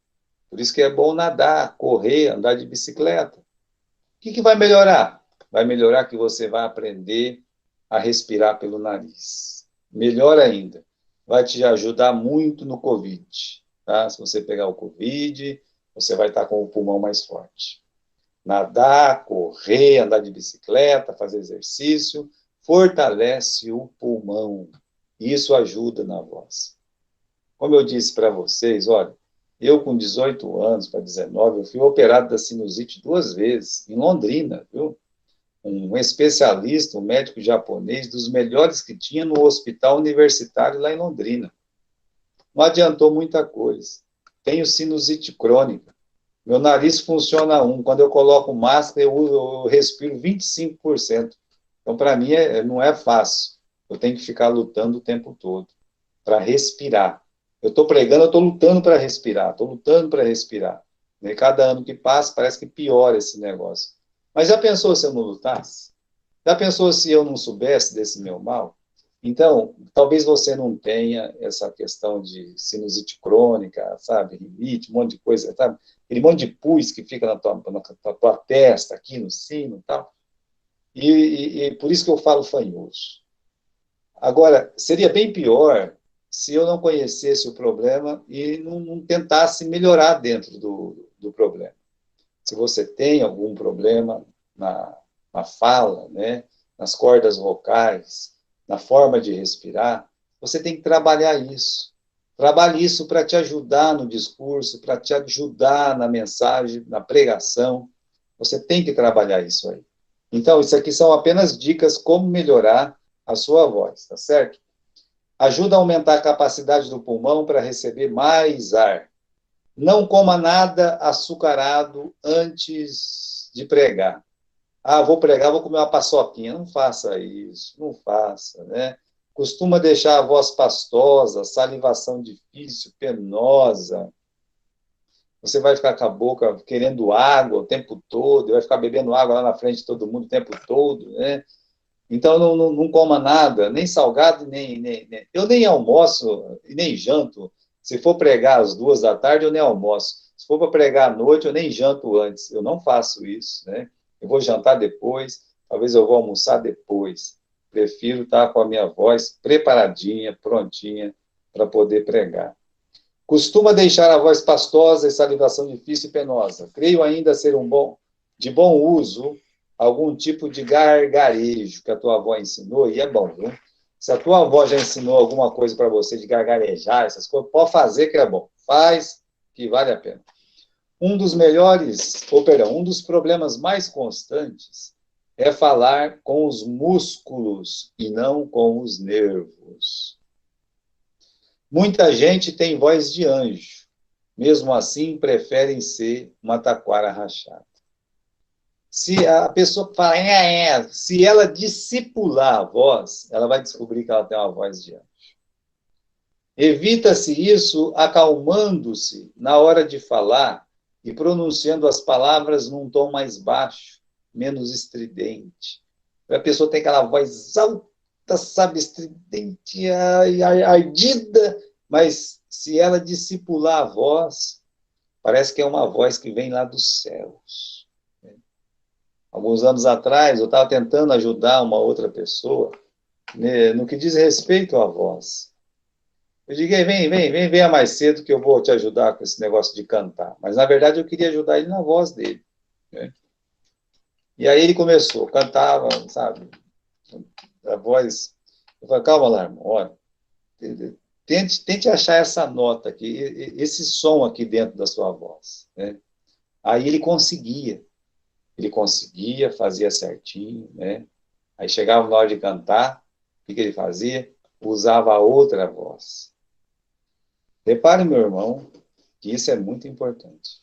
Por isso que é bom nadar, correr, andar de bicicleta. O que vai melhorar? Vai melhorar que você vai aprender a respirar pelo nariz. Melhor ainda, vai te ajudar muito no Covid. Tá? Se você pegar o Covid, você vai estar com o pulmão mais forte. Nadar, correr, andar de bicicleta, fazer exercício, fortalece o pulmão. Isso ajuda na voz. Como eu disse para vocês, olha, eu com 18 anos para 19, eu fui operado da sinusite 2 vezes, em Londrina, viu? Um especialista, um médico japonês, dos melhores que tinha no hospital universitário lá em Londrina. Não adiantou muita coisa. Tenho sinusite crônica. Meu nariz funciona quando eu coloco máscara, eu respiro 25%. Então, para mim, não é fácil. Eu tenho que ficar lutando o tempo todo para respirar. Eu estou pregando, eu estou lutando para respirar, estou lutando para respirar. E cada ano que passa, parece que piora esse negócio. Mas já pensou se eu não lutasse? Já pensou se eu não soubesse desse meu mal? Então, talvez você não tenha essa questão de sinusite crônica, sabe, rinite, um monte de coisa, sabe? Aquele monte de pus que fica na tua testa, aqui no sino e tal. E por isso que eu falo fanhoso. Agora, seria bem pior se eu não conhecesse o problema e não tentasse melhorar dentro do problema. Se você tem algum problema na fala, né, nas cordas vocais, na forma de respirar, você tem que trabalhar isso. Trabalhe isso para te ajudar no discurso, para te ajudar na mensagem, na pregação. Você tem que trabalhar isso aí. Então, isso aqui são apenas dicas como melhorar a sua voz, tá certo? Ajuda a aumentar a capacidade do pulmão para receber mais ar. Não coma nada açucarado antes de pregar. Ah, vou pregar, vou comer uma paçoquinha. Não faça isso, não faça, né? Costuma deixar a voz pastosa, salivação difícil, penosa. Você vai ficar com a boca querendo água o tempo todo, vai ficar bebendo água lá na frente de todo mundo o tempo todo, né? Então, não coma nada, nem salgado, nem. Eu nem almoço e nem janto. Se for pregar às 2 da tarde, eu nem almoço. Se for para pregar à noite, eu nem janto antes. Eu não faço isso, né? Eu vou jantar depois, talvez eu vou almoçar depois. Prefiro estar com a minha voz preparadinha, prontinha, para poder pregar. Costuma deixar a voz pastosa e salivação difícil e penosa. Creio ainda ser de bom uso algum tipo de gargarejo que a tua avó ensinou, e é bom, viu? Se a tua avó já ensinou alguma coisa para você de gargarejar, essas coisas, pode fazer que é bom. Faz que vale a pena. Um dos problemas mais constantes é falar com os músculos e não com os nervos. Muita gente tem voz de anjo, mesmo assim preferem ser uma taquara rachada. Se a pessoa fala, se ela discipular a voz, ela vai descobrir que ela tem uma voz de anjo. Evita-se isso acalmando-se na hora de falar e pronunciando as palavras num tom mais baixo, menos estridente. A pessoa tem aquela voz alta, sabe, estridente, ardida, mas se ela dissipular a voz, parece que é uma voz que vem lá dos céus. Alguns anos atrás, eu estava tentando ajudar uma outra pessoa, né, no que diz respeito à voz. Eu digo, venha mais cedo que eu vou te ajudar com esse negócio de cantar. Mas, na verdade, eu queria ajudar ele na voz dele, né? E aí ele começou, cantava, sabe, a voz... Eu falei, calma lá, irmão, olha, tente achar essa nota aqui, esse som aqui dentro da sua voz, né? Aí ele conseguia, fazia certinho, né? Aí chegava na hora de cantar, o que ele fazia? Usava a outra voz. Repare, meu irmão, que isso é muito importante.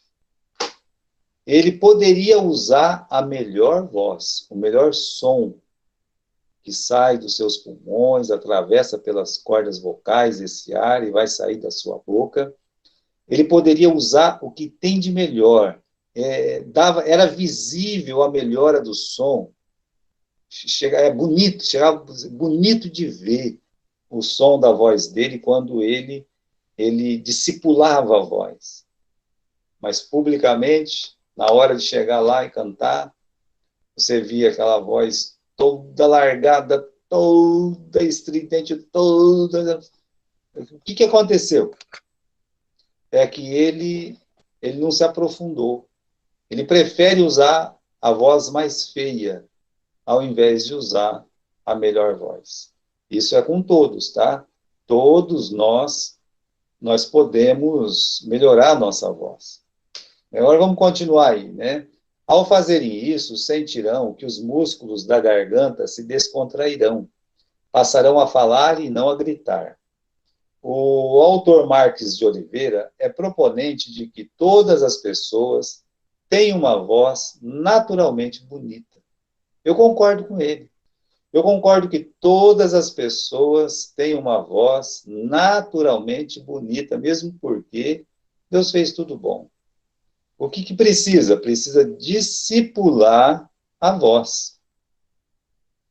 Ele poderia usar a melhor voz, o melhor som que sai dos seus pulmões, atravessa pelas cordas vocais esse ar e vai sair da sua boca. Ele poderia usar o que tem de melhor. Era visível a melhora do som. Chegava bonito de ver o som da voz dele quando ele discipulava a voz. Mas publicamente, na hora de chegar lá e cantar, você via aquela voz toda largada, toda estridente, toda... O que aconteceu? É que ele não se aprofundou. Ele prefere usar a voz mais feia, ao invés de usar a melhor voz. Isso é com todos, tá? Todos nós podemos melhorar a nossa voz. Agora vamos continuar aí, né? Ao fazerem isso, sentirão que os músculos da garganta se descontrairão, passarão a falar e não a gritar. O autor Marques de Oliveira é proponente de que todas as pessoas têm uma voz naturalmente bonita. Eu concordo com ele. Eu concordo que todas as pessoas têm uma voz naturalmente bonita, mesmo porque Deus fez tudo bom. O que precisa? Precisa discipular a voz.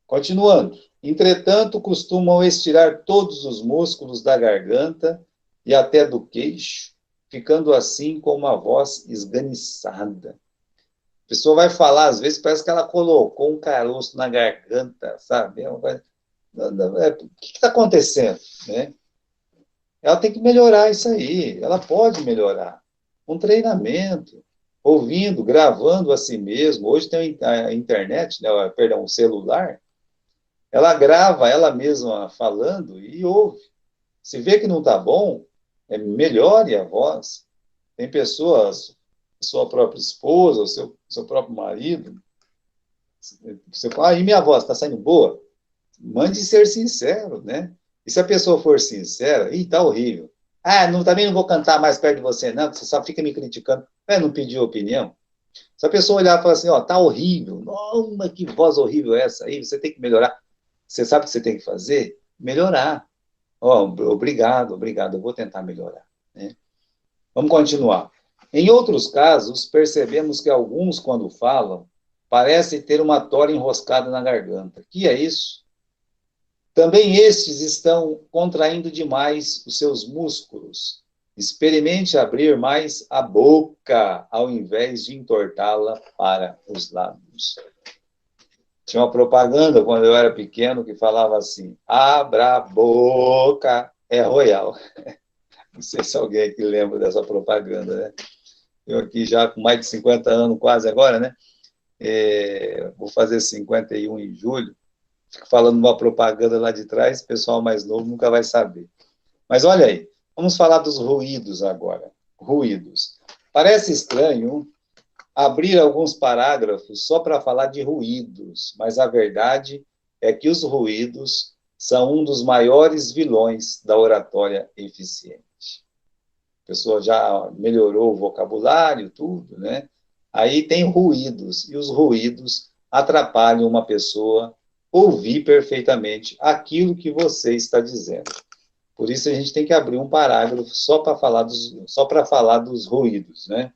Continuando. Entretanto, costumam estirar todos os músculos da garganta e até do queixo, ficando assim com uma voz esganiçada. A pessoa vai falar, às vezes, parece que ela colocou um caroço na garganta, sabe? O que está acontecendo, né? Ela tem que melhorar isso aí, ela pode melhorar. Um treinamento, ouvindo, gravando a si mesmo. Hoje tem a internet, né, perdão, o celular, ela grava ela mesma falando e ouve. Se vê que não está bom, melhore a voz. Tem pessoas, sua própria esposa, o seu próprio marido, você fala, e minha voz está saindo boa? Mande ser sincero, né? E se a pessoa for sincera, tá horrível. Também não vou cantar mais perto de você, não, porque você só fica me criticando. Não pediu opinião. Se a pessoa olhar e falar assim, tá horrível, nossa, que voz horrível é essa aí, você tem que melhorar. Você sabe o que você tem que fazer? Melhorar. Obrigado, eu vou tentar melhorar, né? Vamos continuar. Em outros casos, percebemos que alguns, quando falam, parecem ter uma tora enroscada na garganta. Que é isso? Também estes estão contraindo demais os seus músculos. Experimente abrir mais a boca, ao invés de entortá-la para os lados. Tinha uma propaganda, quando eu era pequeno, que falava assim, abra a boca, é royal. Não sei se alguém aqui lembra dessa propaganda, né? Eu aqui já com mais de 50 anos quase agora, né? Vou fazer 51 em julho. Fico falando uma propaganda lá de trás, o pessoal mais novo nunca vai saber. Mas olha aí, vamos falar dos ruídos agora. Ruídos. Parece estranho abrir alguns parágrafos só para falar de ruídos, mas a verdade é que os ruídos são um dos maiores vilões da oratória eficiente. A pessoa já melhorou o vocabulário, tudo, né? Aí tem ruídos, e os ruídos atrapalham uma pessoa ouvir perfeitamente aquilo que você está dizendo. Por isso a gente tem que abrir um parágrafo só para falar dos ruídos, né?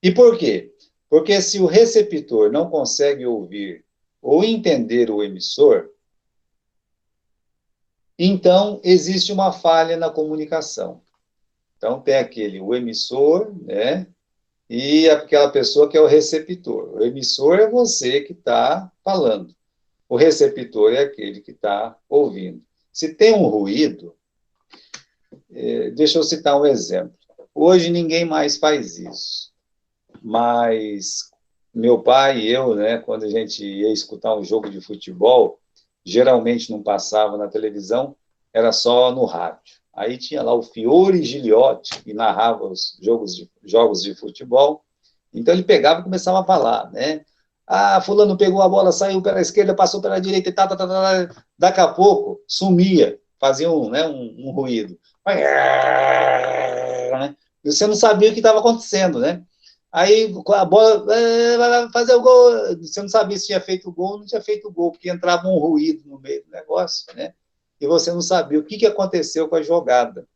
E por quê? Porque se o receptor não consegue ouvir ou entender o emissor, então existe uma falha na comunicação. Então tem o emissor, né? E aquela pessoa que é o receptor. O emissor é você que está falando. O receptor é aquele que está ouvindo. Se tem um ruído, deixa eu citar um exemplo. Hoje ninguém mais faz isso, mas meu pai e eu, né, quando a gente ia escutar um jogo de futebol, geralmente não passava na televisão, era só no rádio. Aí tinha lá o Fiore Giliotti, que narrava os jogos de futebol. Então ele pegava e começava a falar, né? Ah, fulano pegou a bola, saiu pela esquerda, passou pela direita e tal, tal, tal, tal. Daqui a pouco sumia, fazia um ruído. E você não sabia o que estava acontecendo, né? Aí a bola vai fazer o gol, você não sabia se tinha feito o gol ou não tinha feito o gol, porque entrava um ruído no meio do negócio, né? E você não sabia o que aconteceu com a jogada,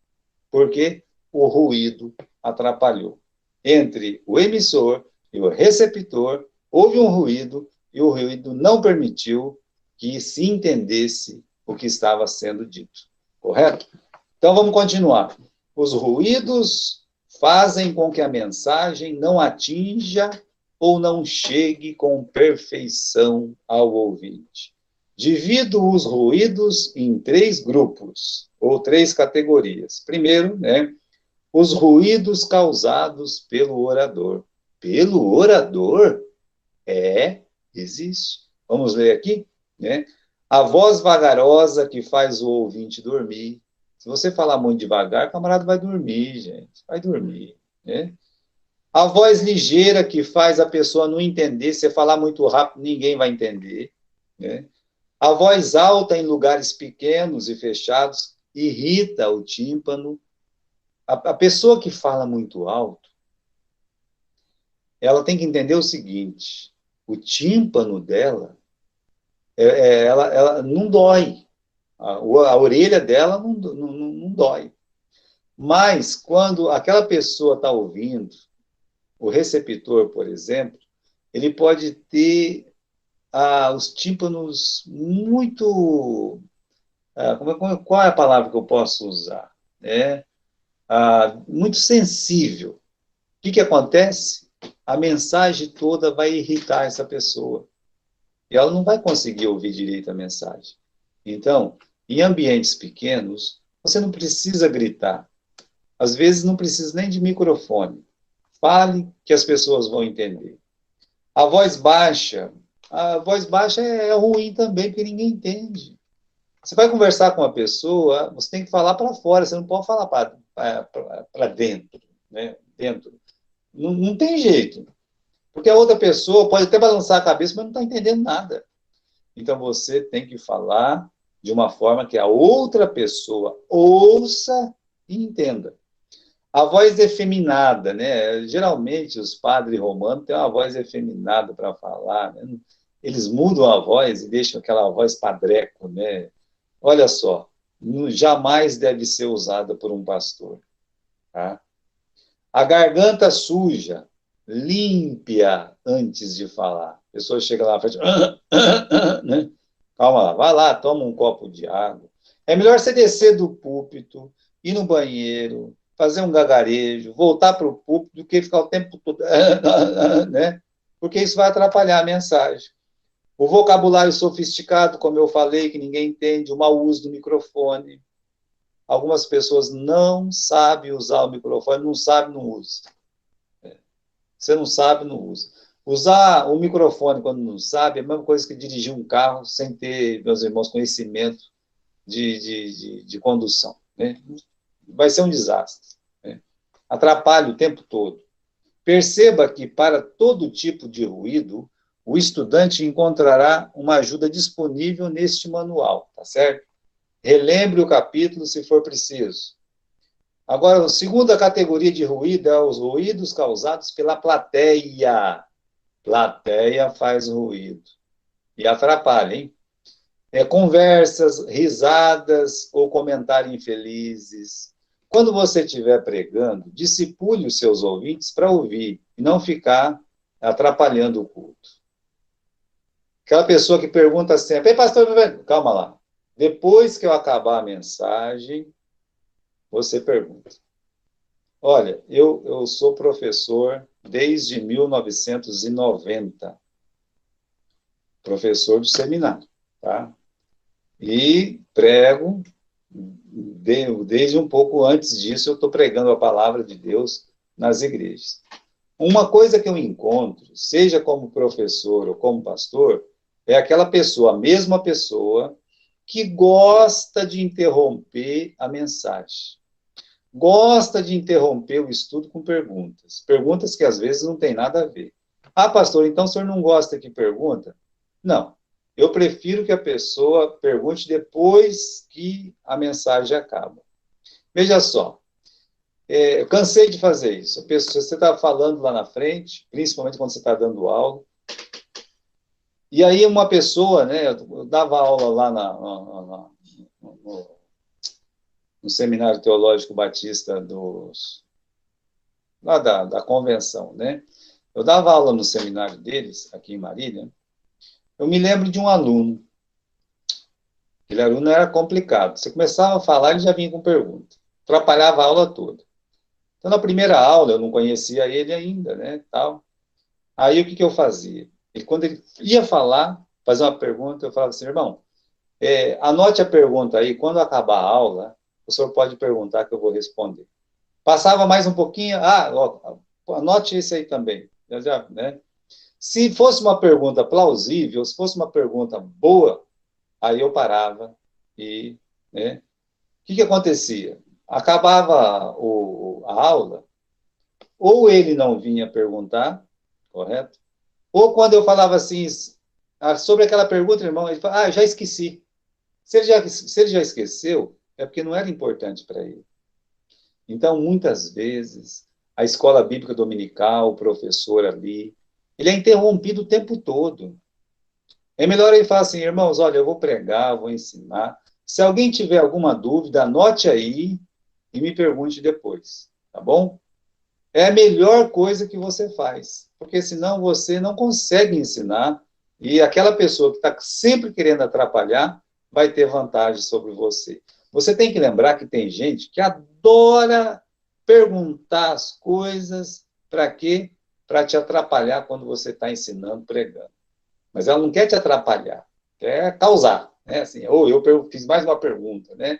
porque o ruído atrapalhou. Entre o emissor e o receptor, houve um ruído, e o ruído não permitiu que se entendesse o que estava sendo dito. Correto? Então, vamos continuar. Os ruídos fazem com que a mensagem não atinja ou não chegue com perfeição ao ouvinte. Divido os ruídos em 3 grupos, ou 3 categorias. Primeiro, né, os ruídos causados pelo orador. Pelo orador? Existe. Vamos ler aqui? Né? A voz vagarosa que faz o ouvinte dormir. Se você falar muito devagar, o camarada vai dormir, gente. Vai dormir. Né? A voz ligeira que faz a pessoa não entender. Se falar muito rápido, ninguém vai entender. Né? A voz alta em lugares pequenos e fechados irrita o tímpano. A pessoa que fala muito alto, ela tem que entender o seguinte: o tímpano dela, ela não dói. A orelha dela não dói. Mas quando aquela pessoa está ouvindo, o receptor, por exemplo, ele pode ter os tímpanos muito... qual é a palavra que eu posso usar? Muito sensível. O que acontece? A mensagem toda vai irritar essa pessoa. E ela não vai conseguir ouvir direito a mensagem. Então, em ambientes pequenos, você não precisa gritar. Às vezes, não precisa nem de microfone. Fale que as pessoas vão entender. A voz baixa é ruim também, porque ninguém entende. Você vai conversar com uma pessoa, você tem que falar para fora, você não pode falar para dentro, né? Dentro. Não tem jeito. Porque a outra pessoa pode até balançar a cabeça, mas não está entendendo nada. Então, você tem que falar de uma forma que a outra pessoa ouça e entenda. A voz efeminada, né? Geralmente, os padres romanos têm uma voz efeminada para falar, né? Eles mudam a voz e deixam aquela voz padreco, né? Olha só, jamais deve ser usada por um pastor. Tá? A garganta suja, limpe-a antes de falar. A pessoa chega lá e faz... né? Calma lá, vai lá, toma um copo de água. É melhor você descer do púlpito, ir no banheiro, fazer um gagarejo, voltar para o púlpito, do que ficar o tempo todo... né? Porque isso vai atrapalhar a mensagem. O vocabulário sofisticado, como eu falei, que ninguém entende, o mau uso do microfone. Algumas pessoas não sabem usar o microfone, não sabem, não usa. Você não sabe, não usa. Usar o microfone quando não sabe é a mesma coisa que dirigir um carro sem ter, meus irmãos, conhecimento de condução. Né? Vai ser um desastre. Né? Atrapalha o tempo todo. Perceba que, para todo tipo de ruído, o estudante encontrará uma ajuda disponível neste manual, tá certo? Relembre o capítulo se for preciso. Agora, a segunda categoria de ruído é os ruídos causados pela plateia. Plateia faz ruído. E atrapalha, hein? conversas, risadas ou comentários infelizes. Quando você estiver pregando, discipule os seus ouvintes para ouvir e não ficar atrapalhando o culto. Aquela pessoa que pergunta sempre, ei, pastor, calma lá. Depois que eu acabar a mensagem, você pergunta. Olha, eu sou professor desde 1990, professor do seminário, tá? E prego, desde um pouco antes disso, eu estou pregando a palavra de Deus nas igrejas. Uma coisa que eu encontro, seja como professor ou como pastor, é aquela pessoa, a mesma pessoa, que gosta de interromper a mensagem. Gosta de interromper o estudo com perguntas. Perguntas que às vezes não tem nada a ver. Ah, pastor, então o senhor não gosta que pergunta? Não. Eu prefiro que a pessoa pergunte depois que a mensagem acaba. Veja só, eu cansei de fazer isso. A pessoa, você está falando lá na frente, principalmente quando você está dando aula, e aí uma pessoa, né, eu dava aula lá no Seminário Teológico Batista lá da convenção, né? Eu dava aula no seminário deles, aqui em Marília. Eu me lembro de um aluno. Aquele aluno era complicado. Você começava a falar, ele já vinha com pergunta. Atrapalhava a aula toda. Então, na primeira aula, eu não conhecia ele ainda, né, tal. Aí, o que eu fazia? Quando ele ia falar, fazer uma pergunta, eu falava assim, irmão, anote a pergunta aí, quando acabar a aula, o senhor pode perguntar que eu vou responder. Passava mais um pouquinho, anote esse aí também. Né? Se fosse uma pergunta plausível, se fosse uma pergunta boa, aí eu parava e, né? O que acontecia? Acabava a aula, ou ele não vinha perguntar, correto? Ou quando eu falava assim, sobre aquela pergunta, irmão, ele fala, já esqueci. Se ele já esqueceu, é porque não era importante para ele. Então, muitas vezes, a escola bíblica dominical, o professor ali, ele é interrompido o tempo todo. É melhor ele falar assim, irmãos, olha, eu vou pregar, vou ensinar. Se alguém tiver alguma dúvida, anote aí e me pergunte depois, tá bom? É a melhor coisa que você faz, porque senão você não consegue ensinar e aquela pessoa que está sempre querendo atrapalhar vai ter vantagem sobre você. Você tem que lembrar que tem gente que adora perguntar as coisas para quê? Para te atrapalhar quando você está ensinando, pregando. Mas ela não quer te atrapalhar, quer causar, né? Assim, ou eu fiz mais uma pergunta, né?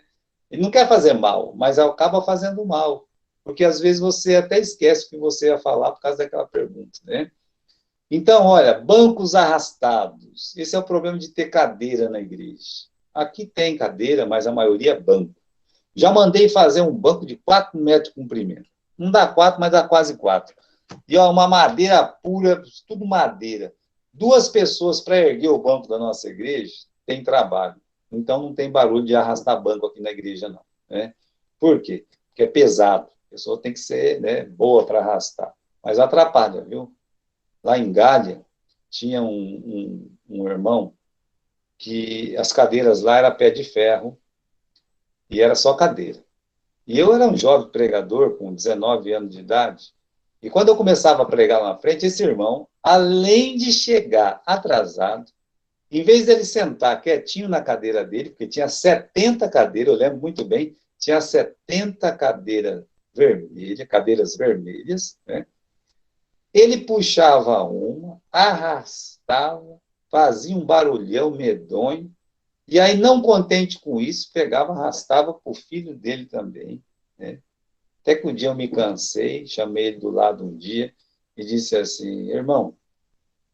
Ele não quer fazer mal, mas acaba fazendo mal, porque às vezes você até esquece o que você ia falar por causa daquela pergunta, né? Então, olha, bancos arrastados. Esse é o problema de ter cadeira na igreja. Aqui tem cadeira, mas a maioria é banco. Já mandei fazer um banco de 4 metros de comprimento. Não dá 4, mas dá quase 4. E ó, uma madeira pura, tudo madeira. 2 pessoas para erguer o banco da nossa igreja tem trabalho. Então não tem barulho de arrastar banco aqui na igreja, não. Né? Por quê? Porque é pesado. A pessoa tem que ser, né, boa para arrastar. Mas atrapalha, viu? Lá em Gália, tinha um irmão que as cadeiras lá eram pé de ferro e era só cadeira. E eu era um jovem pregador com 19 anos de idade. E quando eu começava a pregar lá na frente, esse irmão, além de chegar atrasado, em vez dele sentar quietinho na cadeira dele, porque tinha 70 cadeiras, eu lembro muito bem, tinha 70 cadeiras vermelhas, né? Ele puxava uma, arrastava, fazia um barulhão medonho, e aí, não contente com isso, pegava, arrastava para o filho dele também, né? Até que um dia eu me cansei, chamei ele do lado um dia e disse assim, irmão,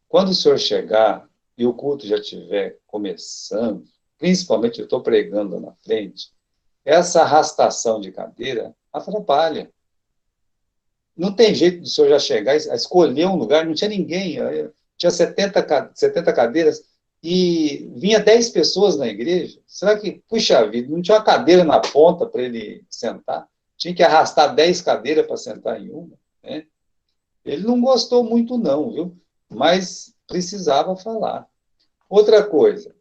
quando o senhor chegar e o culto já estiver começando, principalmente eu estou pregando na frente, essa arrastação de cadeira atrapalha. Não tem jeito do senhor já chegar a escolher um lugar, não tinha ninguém, tinha 70 cadeiras e vinha 10 pessoas na igreja. Será que, puxa vida, não tinha uma cadeira na ponta para ele sentar? Tinha que arrastar 10 cadeiras para sentar em uma, né? Ele não gostou muito não, viu? Mas precisava falar. Outra coisa,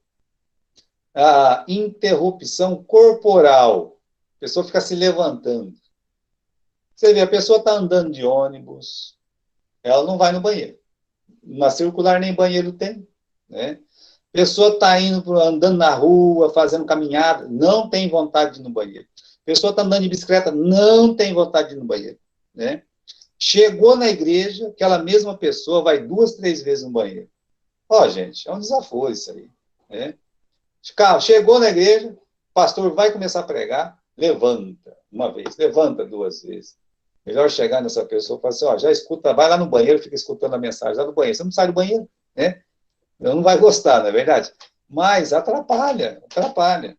A interrupção corporal. A pessoa fica se levantando. Você vê, a pessoa está andando de ônibus, ela não vai no banheiro. Na circular nem banheiro tem, né? A pessoa está indo, andando na rua, fazendo caminhada, não tem vontade de ir no banheiro. A pessoa está andando de bicicleta, não tem vontade de ir no banheiro, né? Chegou na igreja, aquela mesma pessoa vai 2, 3 vezes no banheiro. Ó, gente, é um desaforo isso aí, né? Chegou na igreja, o pastor vai começar a pregar, levanta uma vez, levanta 2 vezes. Melhor chegar nessa pessoa e falar assim, ó, já escuta, vai lá no banheiro, fica escutando a mensagem lá no banheiro. Você não sai do banheiro, né? Não vai gostar, não é verdade? Mas atrapalha, atrapalha.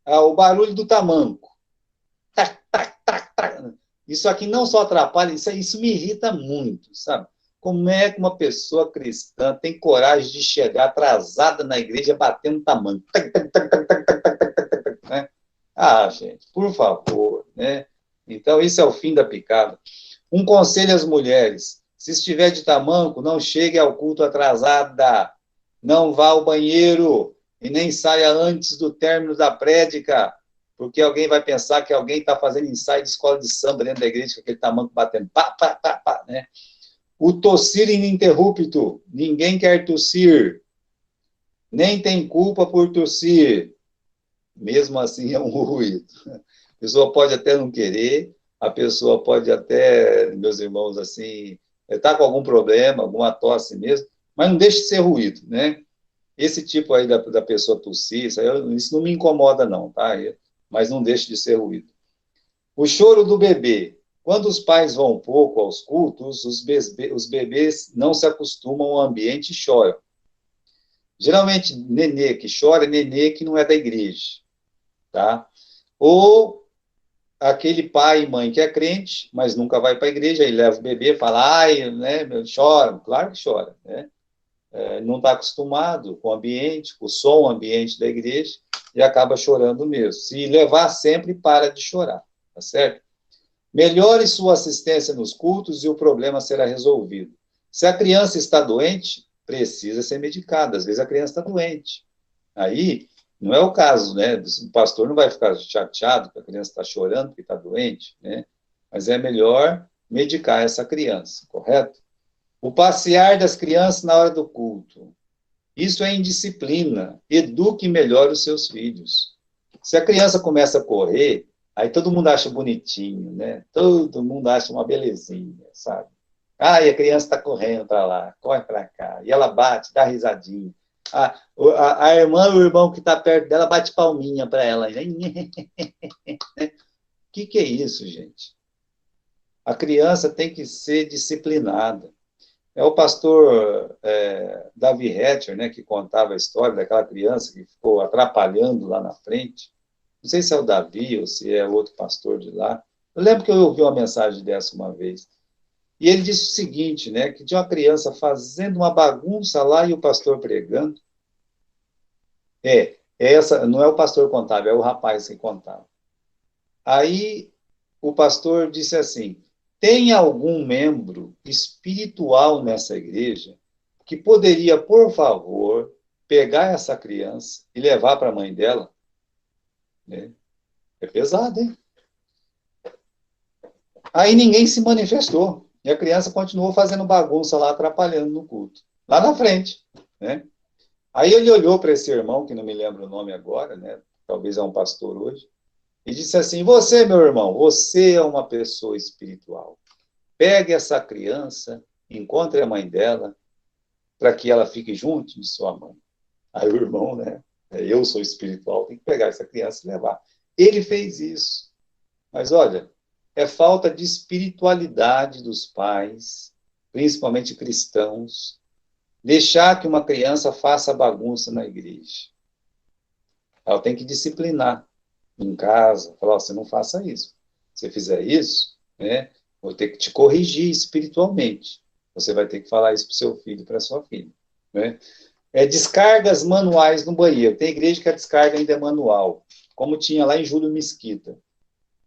O barulho do tamanco. Tac, tac, tac, tac. Isso aqui não só atrapalha, isso me irrita muito, sabe? Como é que uma pessoa cristã tem coragem de chegar atrasada na igreja batendo tamanco? Tac, tac, tac, tac, tac, tac, tac, tac, tac, tac, né? Ah, gente, por favor, né? Então, isso é o fim da picada. Um conselho às mulheres: se estiver de tamanco, não chegue ao culto atrasada, não vá ao banheiro e nem saia antes do término da prédica, porque alguém vai pensar que alguém está fazendo ensaio de escola de samba dentro da igreja com aquele tamanco batendo, pá, pá, pá, pá, né? O tossir ininterrupto, ninguém quer tossir, nem tem culpa por tossir, mesmo assim é um ruído. A pessoa pode até não querer, a pessoa pode até, meus irmãos, assim, estar com algum problema, alguma tosse mesmo, mas não deixe de ser ruído, né? Esse tipo aí da pessoa tossir, isso não me incomoda não, tá? Mas não deixe de ser ruído. O choro do bebê. Quando os pais vão pouco aos cultos, os bebês não se acostumam ao ambiente e choram. Geralmente, nenê que chora é nenê que não é da igreja, tá? Ou aquele pai e mãe que é crente, mas nunca vai para a igreja, aí leva o bebê e fala, ai, né, chora, claro que chora, né? Não está acostumado com o ambiente, com o som ambiente da igreja, e acaba chorando mesmo. Se levar sempre, para de chorar, tá certo? Melhore sua assistência nos cultos e o problema será resolvido. Se a criança está doente, precisa ser medicada. Às vezes a criança está doente. Aí, não é o caso, né? O pastor não vai ficar chateado que a criança está chorando porque está doente, né? Mas é melhor medicar essa criança, correto? O passear das crianças na hora do culto. Isso é indisciplina. Eduque melhor os seus filhos. Se a criança começa a correr, aí todo mundo acha bonitinho, né? Todo mundo acha uma belezinha, sabe? Ah, e a criança está correndo para lá, corre para cá, e ela bate, dá risadinha. A irmã ou o irmão que está perto dela bate palminha para ela. O que é isso, gente? A criança tem que ser disciplinada. É o pastor Davi Hatcher, né, que contava a história daquela criança que ficou atrapalhando lá na frente. Não sei se é o Davi ou se é outro pastor de lá. Eu lembro que eu ouvi uma mensagem dessa uma vez. E ele disse o seguinte, né, que tinha uma criança fazendo uma bagunça lá e o pastor pregando. Essa não é o pastor contábil, é o rapaz que contava. Aí o pastor disse assim: tem algum membro espiritual nessa igreja que poderia, por favor, pegar essa criança e levar para a mãe dela? Né? É pesado, hein? Aí ninguém se manifestou. E a criança continuou fazendo bagunça lá, atrapalhando no culto. Lá na frente, né? Aí ele olhou para esse irmão, que não me lembro o nome agora, né? Talvez é um pastor hoje, e disse assim: você, meu irmão, você é uma pessoa espiritual. Pegue essa criança, encontre a mãe dela, para que ela fique junto de sua mãe. Aí o irmão, né? Eu sou espiritual, tem que pegar essa criança e levar. Ele fez isso. Mas olha, é falta de espiritualidade dos pais, principalmente cristãos, deixar que uma criança faça bagunça na igreja. Ela tem que disciplinar em casa, falar: você não faça isso. Se você fizer isso, né, vou ter que te corrigir espiritualmente. Você vai ter que falar isso para o seu filho e para a sua filha. Né? Descargas manuais no banheiro. Tem igreja que a descarga ainda é manual, como tinha lá em Júlio Mesquita.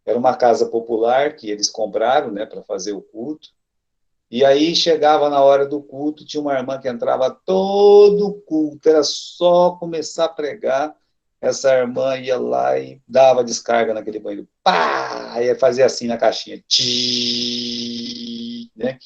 Era uma casa popular que eles compraram, né, para fazer o culto. E aí chegava na hora do culto, tinha uma irmã que entrava todo o culto, era só começar a pregar, essa irmã ia lá e dava descarga naquele banheiro. Pá! Ia fazer assim na caixinha. Tchii, né?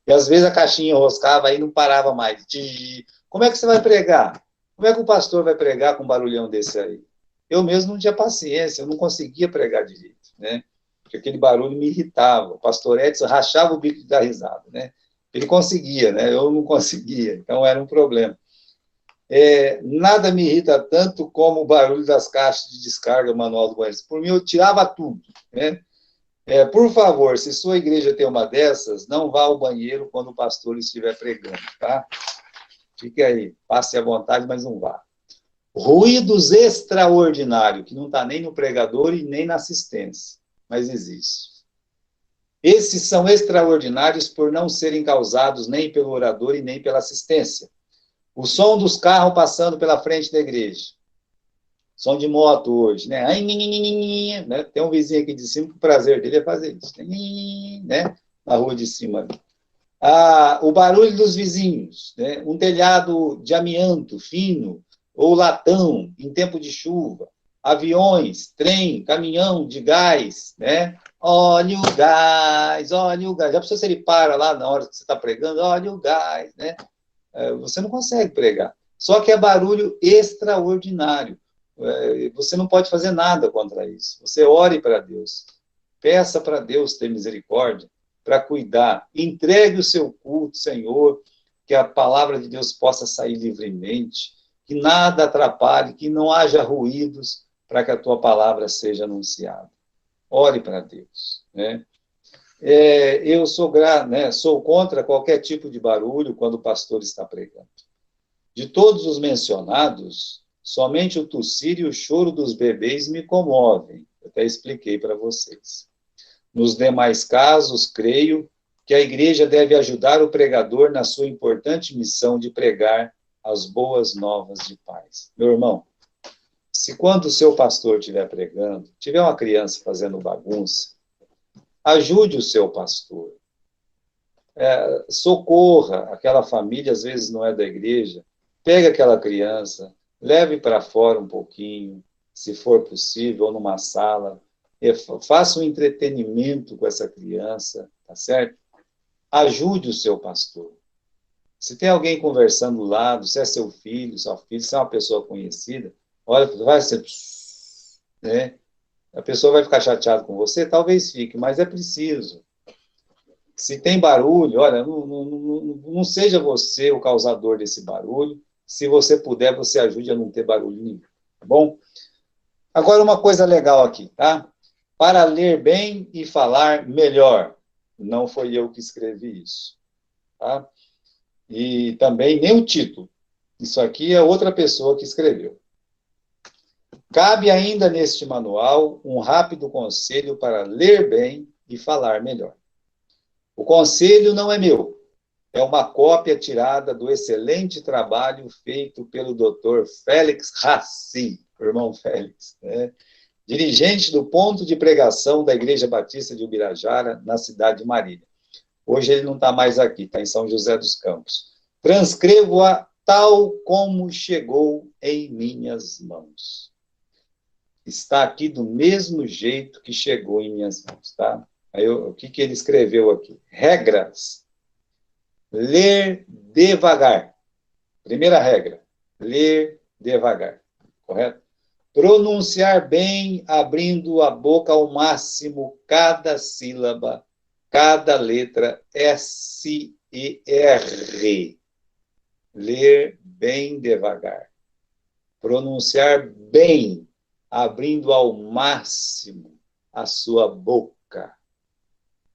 E às vezes a caixinha enroscava e não parava mais. Tchii. Como é que você vai pregar? Como é que o pastor vai pregar com um barulhão desse aí? Eu mesmo não tinha paciência, eu não conseguia pregar direito, né? Porque aquele barulho me irritava. O pastor Edson rachava o bico de dar risada, né? Ele conseguia, né? Eu não conseguia, então era um problema. Nada me irrita tanto como o barulho das caixas de descarga manual do banheiro. Por mim, eu tirava tudo, né? Por favor, se sua igreja tem uma dessas, não vá ao banheiro quando o pastor estiver pregando, tá? Fique aí, passe à vontade, mas não vá. Ruídos extraordinários, que não está nem no pregador e nem na assistência, mas existe. Esses são extraordinários por não serem causados nem pelo orador e nem pela assistência. O som dos carros passando pela frente da igreja. Som de moto hoje, né? Né? Tem um vizinho aqui de cima que o prazer dele é fazer isso, né? Na rua de cima. O barulho dos vizinhos, né? Um telhado de amianto fino ou latão em tempo de chuva, aviões, trem, caminhão de gás, né? Olha o gás, olha o gás. Já pensou se ele para lá na hora que você está pregando? Olha o gás, né? Você não consegue pregar. Só que é barulho extraordinário. Você não pode fazer nada contra isso. Você ore para Deus. Peça para Deus ter misericórdia, para cuidar. Entregue o seu culto, Senhor, que a palavra de Deus possa sair livremente, que nada atrapalhe, que não haja ruídos para que a tua palavra seja anunciada. Ore para Deus, né? Eu sou contra qualquer tipo de barulho quando o pastor está pregando. De todos os mencionados, somente o tossir e o choro dos bebês me comovem. Eu até expliquei para vocês. Nos demais casos, creio que a igreja deve ajudar o pregador na sua importante missão de pregar as boas novas de paz. Meu irmão, se quando o seu pastor estiver pregando, tiver uma criança fazendo bagunça, ajude o seu pastor. Socorra aquela família, às vezes não é da igreja, pegue aquela criança, leve para fora um pouquinho, se for possível, ou numa sala, faça um entretenimento com essa criança, tá certo? Ajude o seu pastor. Se tem alguém conversando do lado, se é seu filho, sua filha, se é uma pessoa conhecida, olha, vai ser, né? A pessoa vai ficar chateada com você? Talvez fique, mas é preciso. Se tem barulho, olha, não seja você o causador desse barulho. Se você puder, você ajude a não ter barulho nenhum, tá bom? Agora, uma coisa legal aqui, tá? Para ler bem e falar melhor. Não foi eu que escrevi isso, tá? E também nem o título. Isso aqui é outra pessoa que escreveu. Cabe ainda neste manual um rápido conselho para ler bem e falar melhor. O conselho não é meu, é uma cópia tirada do excelente trabalho feito pelo Dr. Félix Rassi, irmão Félix, né? Dirigente do ponto de pregação da Igreja Batista de Ubirajara, na cidade de Marília. Hoje ele não está mais aqui, está em São José dos Campos. Transcrevo-a tal como chegou em minhas mãos. Está aqui do mesmo jeito que chegou em minhas mãos, tá? Aí, o que ele escreveu aqui? Regras. Ler devagar. Primeira regra. Ler devagar. Correto? Pronunciar bem, abrindo a boca ao máximo cada sílaba, cada letra S e R. Ler bem devagar. Pronunciar bem, abrindo ao máximo a sua boca.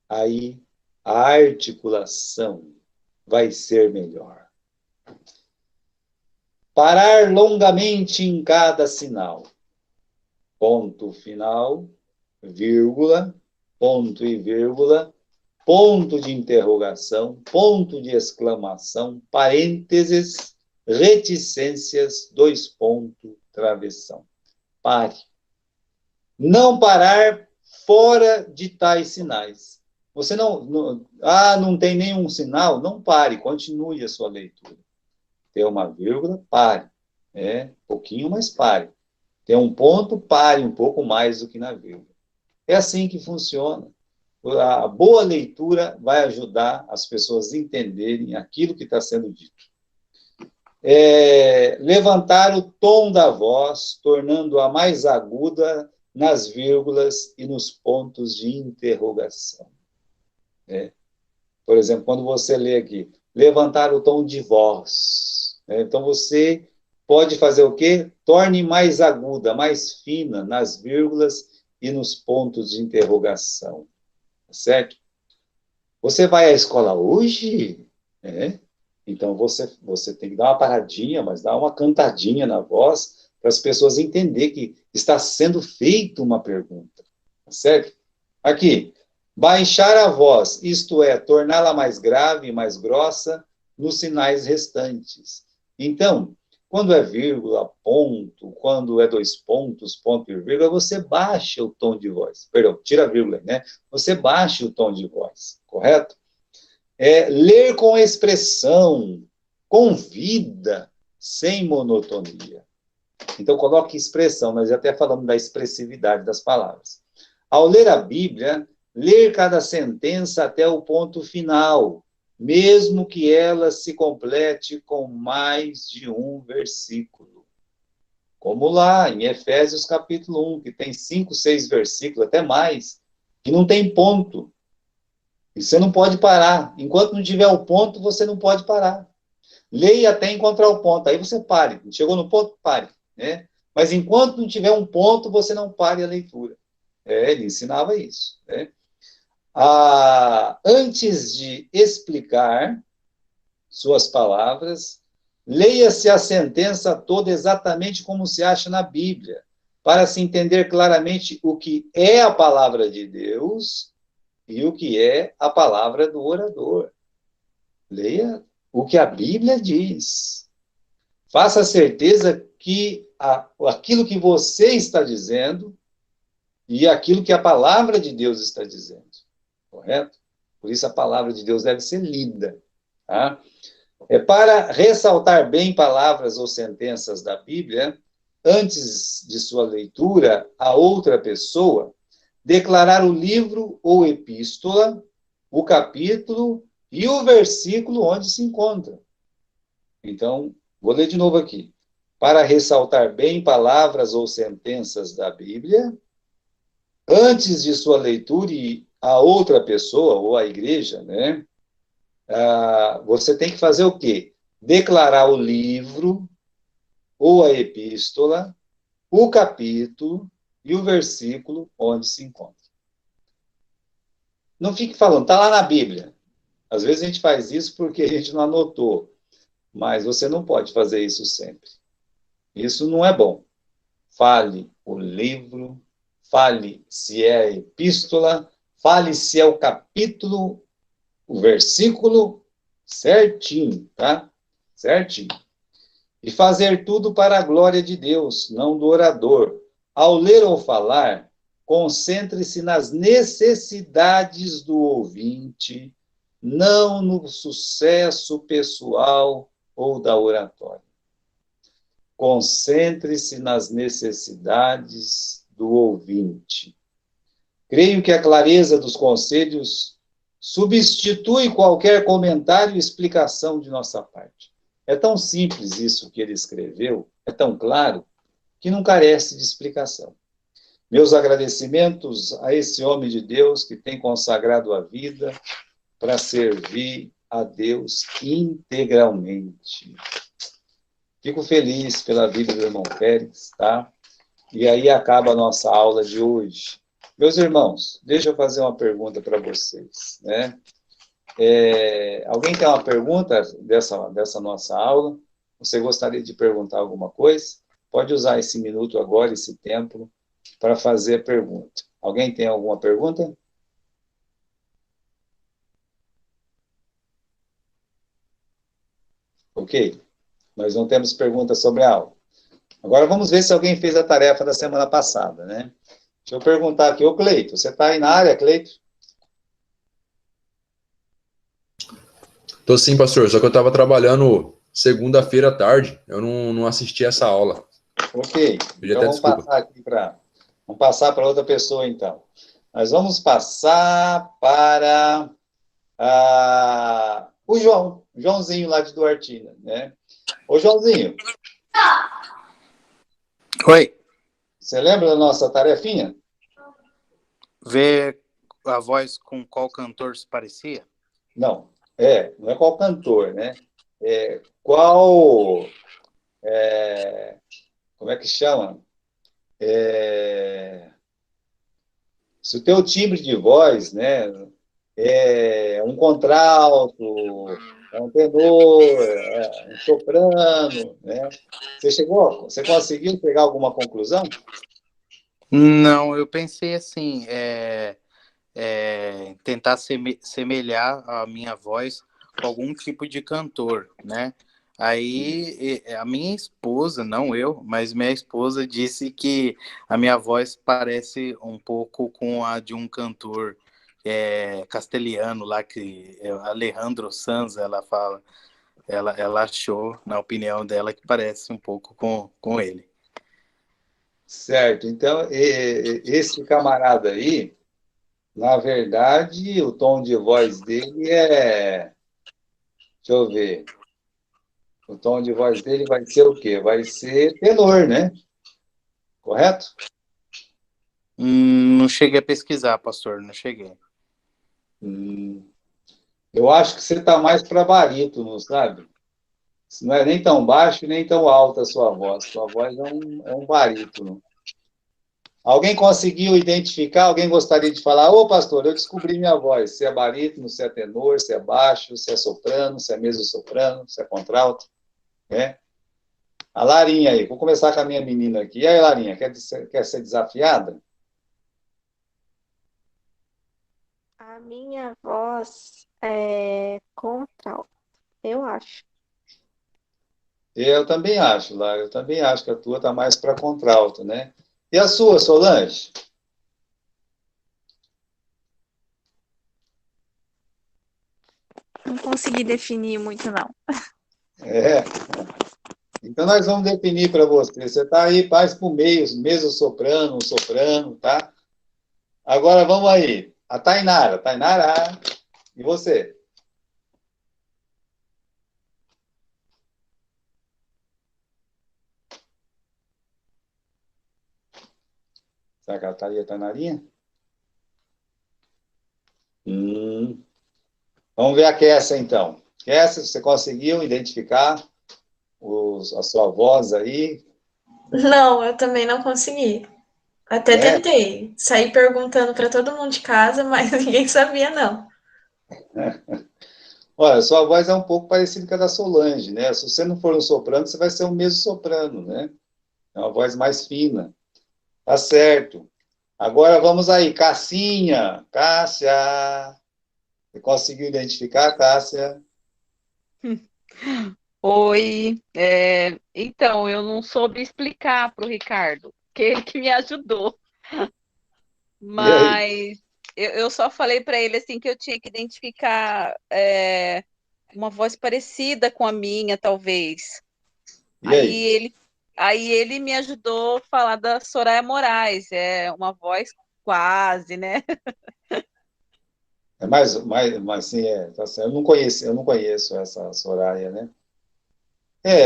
Aí a articulação vai ser melhor. Parar longamente em cada sinal. Ponto final, vírgula, ponto e vírgula, ponto de interrogação, ponto de exclamação, parênteses, reticências, dois pontos, travessão. Pare. Não parar fora de tais sinais. Você não tem nenhum sinal? Não pare, continue a sua leitura. Tem uma vírgula, pare. Pouquinho, mas pare. Tem um ponto, pare um pouco mais do que na vírgula. É assim que funciona. A boa leitura vai ajudar as pessoas a entenderem aquilo que está sendo dito. Levantar o tom da voz, tornando-a mais aguda nas vírgulas e nos pontos de interrogação. Por exemplo, quando você lê aqui, levantar o tom de voz. Então, você pode fazer o quê? Torne mais aguda, mais fina nas vírgulas e nos pontos de interrogação. Certo? Você vai à escola hoje? Então, você tem que dar uma paradinha, mas dar uma cantadinha na voz para as pessoas entenderem que está sendo feita uma pergunta. Certo? Aqui, baixar a voz, isto é, torná-la mais grave e mais grossa nos sinais restantes. Então, quando é vírgula, ponto, quando é dois pontos, ponto e vírgula, você baixa o tom de voz. Perdão, tira a vírgula, né? Você baixa o tom de voz, correto? Ler com expressão, com vida, sem monotonia. Então, coloque expressão, nós já até falamos da expressividade das palavras. Ao ler a Bíblia, ler cada sentença até o ponto final, mesmo que ela se complete com mais de um versículo. Como lá em Efésios capítulo 1, que tem 5, 6 versículos, até mais, que não tem ponto. E você não pode parar. Enquanto não tiver o ponto, você não pode parar. Leia até encontrar o ponto. Aí você pare. Chegou no ponto, pare. Né? Mas enquanto não tiver um ponto, você não pare a leitura. Ele ensinava isso. Né? Antes de explicar suas palavras, leia-se a sentença toda exatamente como se acha na Bíblia, para se entender claramente o que é a palavra de Deus e o que é a palavra do orador. Leia o que a Bíblia diz. Faça a certeza que aquilo que você está dizendo e aquilo que a palavra de Deus está dizendo. Correto? Por isso a palavra de Deus deve ser lida. Tá? Para ressaltar bem palavras ou sentenças da Bíblia, antes de sua leitura a outra pessoa, declarar o livro ou epístola, o capítulo e o versículo onde se encontra. Então, vou ler de novo aqui. Para ressaltar bem palavras ou sentenças da Bíblia, antes de sua leitura e a outra pessoa, ou a igreja, né? Você tem que fazer o quê? Declarar o livro, ou a epístola, o capítulo e o versículo onde se encontra. Não fique falando, está lá na Bíblia. Às vezes a gente faz isso porque a gente não anotou, mas você não pode fazer isso sempre. Isso não é bom. Fale o livro, fale se é a epístola, fale se é o capítulo, o versículo, certinho, tá? Certinho. E fazer tudo para a glória de Deus, não do orador. Ao ler ou falar, concentre-se nas necessidades do ouvinte, não no sucesso pessoal ou da oratória. Concentre-se nas necessidades do ouvinte. Creio que a clareza dos conselhos substitui qualquer comentário e explicação de nossa parte. É tão simples isso que ele escreveu, é tão claro, que não carece de explicação. Meus agradecimentos a esse homem de Deus que tem consagrado a vida para servir a Deus integralmente. Fico feliz pela vida do irmão Félix, tá? E aí acaba a nossa aula de hoje. Meus irmãos, deixa eu fazer uma pergunta para vocês, né? Alguém tem uma pergunta dessa nossa aula? Você gostaria de perguntar alguma coisa? Pode usar esse minuto agora, esse tempo, para fazer a pergunta. Alguém tem alguma pergunta? Ok. Nós não temos perguntas sobre a aula. Agora vamos ver se alguém fez a tarefa da semana passada, né? Deixa eu perguntar aqui, ô Cleito, você está aí na área, Cleito? Tô sim, pastor, só que eu estava trabalhando segunda-feira à tarde, eu não assisti essa aula. Ok. Pedi Então até vamos desculpa. passar aqui vamos passar para outra pessoa, então. Nós vamos passar para o Joãozinho lá de Duartina, né? Ô, Joãozinho, Oi, você lembra da nossa tarefinha? ver a voz com qual cantor se parecia? Não, não é qual cantor, né? Qual, como é que chama? Se o teu timbre de voz, né, é um contralto, é um tenor, é um soprano, né? Você conseguiu pegar alguma conclusão? Não, eu pensei assim, tentar semelhar a minha voz com algum tipo de cantor, né? Aí a minha esposa, não eu, mas minha esposa disse que a minha voz parece um pouco com a de um cantor castelhano lá, que é Alejandro Sanz, ela fala. Ela achou, na opinião dela, que parece um pouco com ele. Certo. Então, esse camarada aí, na verdade, o tom de voz dele é. Deixa eu ver. O tom de voz dele vai ser o quê? Vai ser tenor, né? Correto? Não cheguei a pesquisar, pastor, não cheguei. Eu acho que você está mais para barítono, sabe? Não é nem tão baixo nem tão alta a sua voz. Sua voz é um barítono. Alguém conseguiu identificar? Alguém gostaria de falar? Ô, pastor, eu descobri minha voz. Se é barítono, se é tenor, se é baixo, se é soprano, se é mezzo-soprano, se é contralto, né? A Larinha aí. Vou começar com a minha menina aqui. E aí, Larinha, quer ser desafiada? A minha voz é contralto, eu acho. Eu também acho, Lara. Eu também acho que a tua está mais para contralto, né? E a sua, Solange? Não consegui definir muito, não. É. Então, nós vamos definir para você. Você está aí, faz para o meio, mesmo soprano, um soprano, tá? Agora, vamos aí. A Tainara. Tainara, e você? Será que ela está aí, a Tainarinha? Vamos ver a Kessia, então. Kessia, você conseguiu identificar a sua voz aí? Não, eu também não consegui. Até É? tentei. Saí perguntando para todo mundo de casa, mas ninguém sabia, não. Olha, sua voz é um pouco parecida com a da Solange, né? Se você não for um soprano, você vai ser um mesmo soprano, né? É uma voz mais fina. Tá certo. Agora vamos aí, Cassinha. Cássia. Você conseguiu identificar, Cássia? Oi, então eu não soube explicar para o Ricardo, que ele que me ajudou, E aí? mas eu só falei para ele assim que eu tinha que identificar uma voz parecida com a minha, talvez. E Aí aí? ele, aí ele me ajudou a falar da Soraya Moraes, é uma voz quase, né? É mais sim, tá certo. Eu não conheço essa Soraya, né?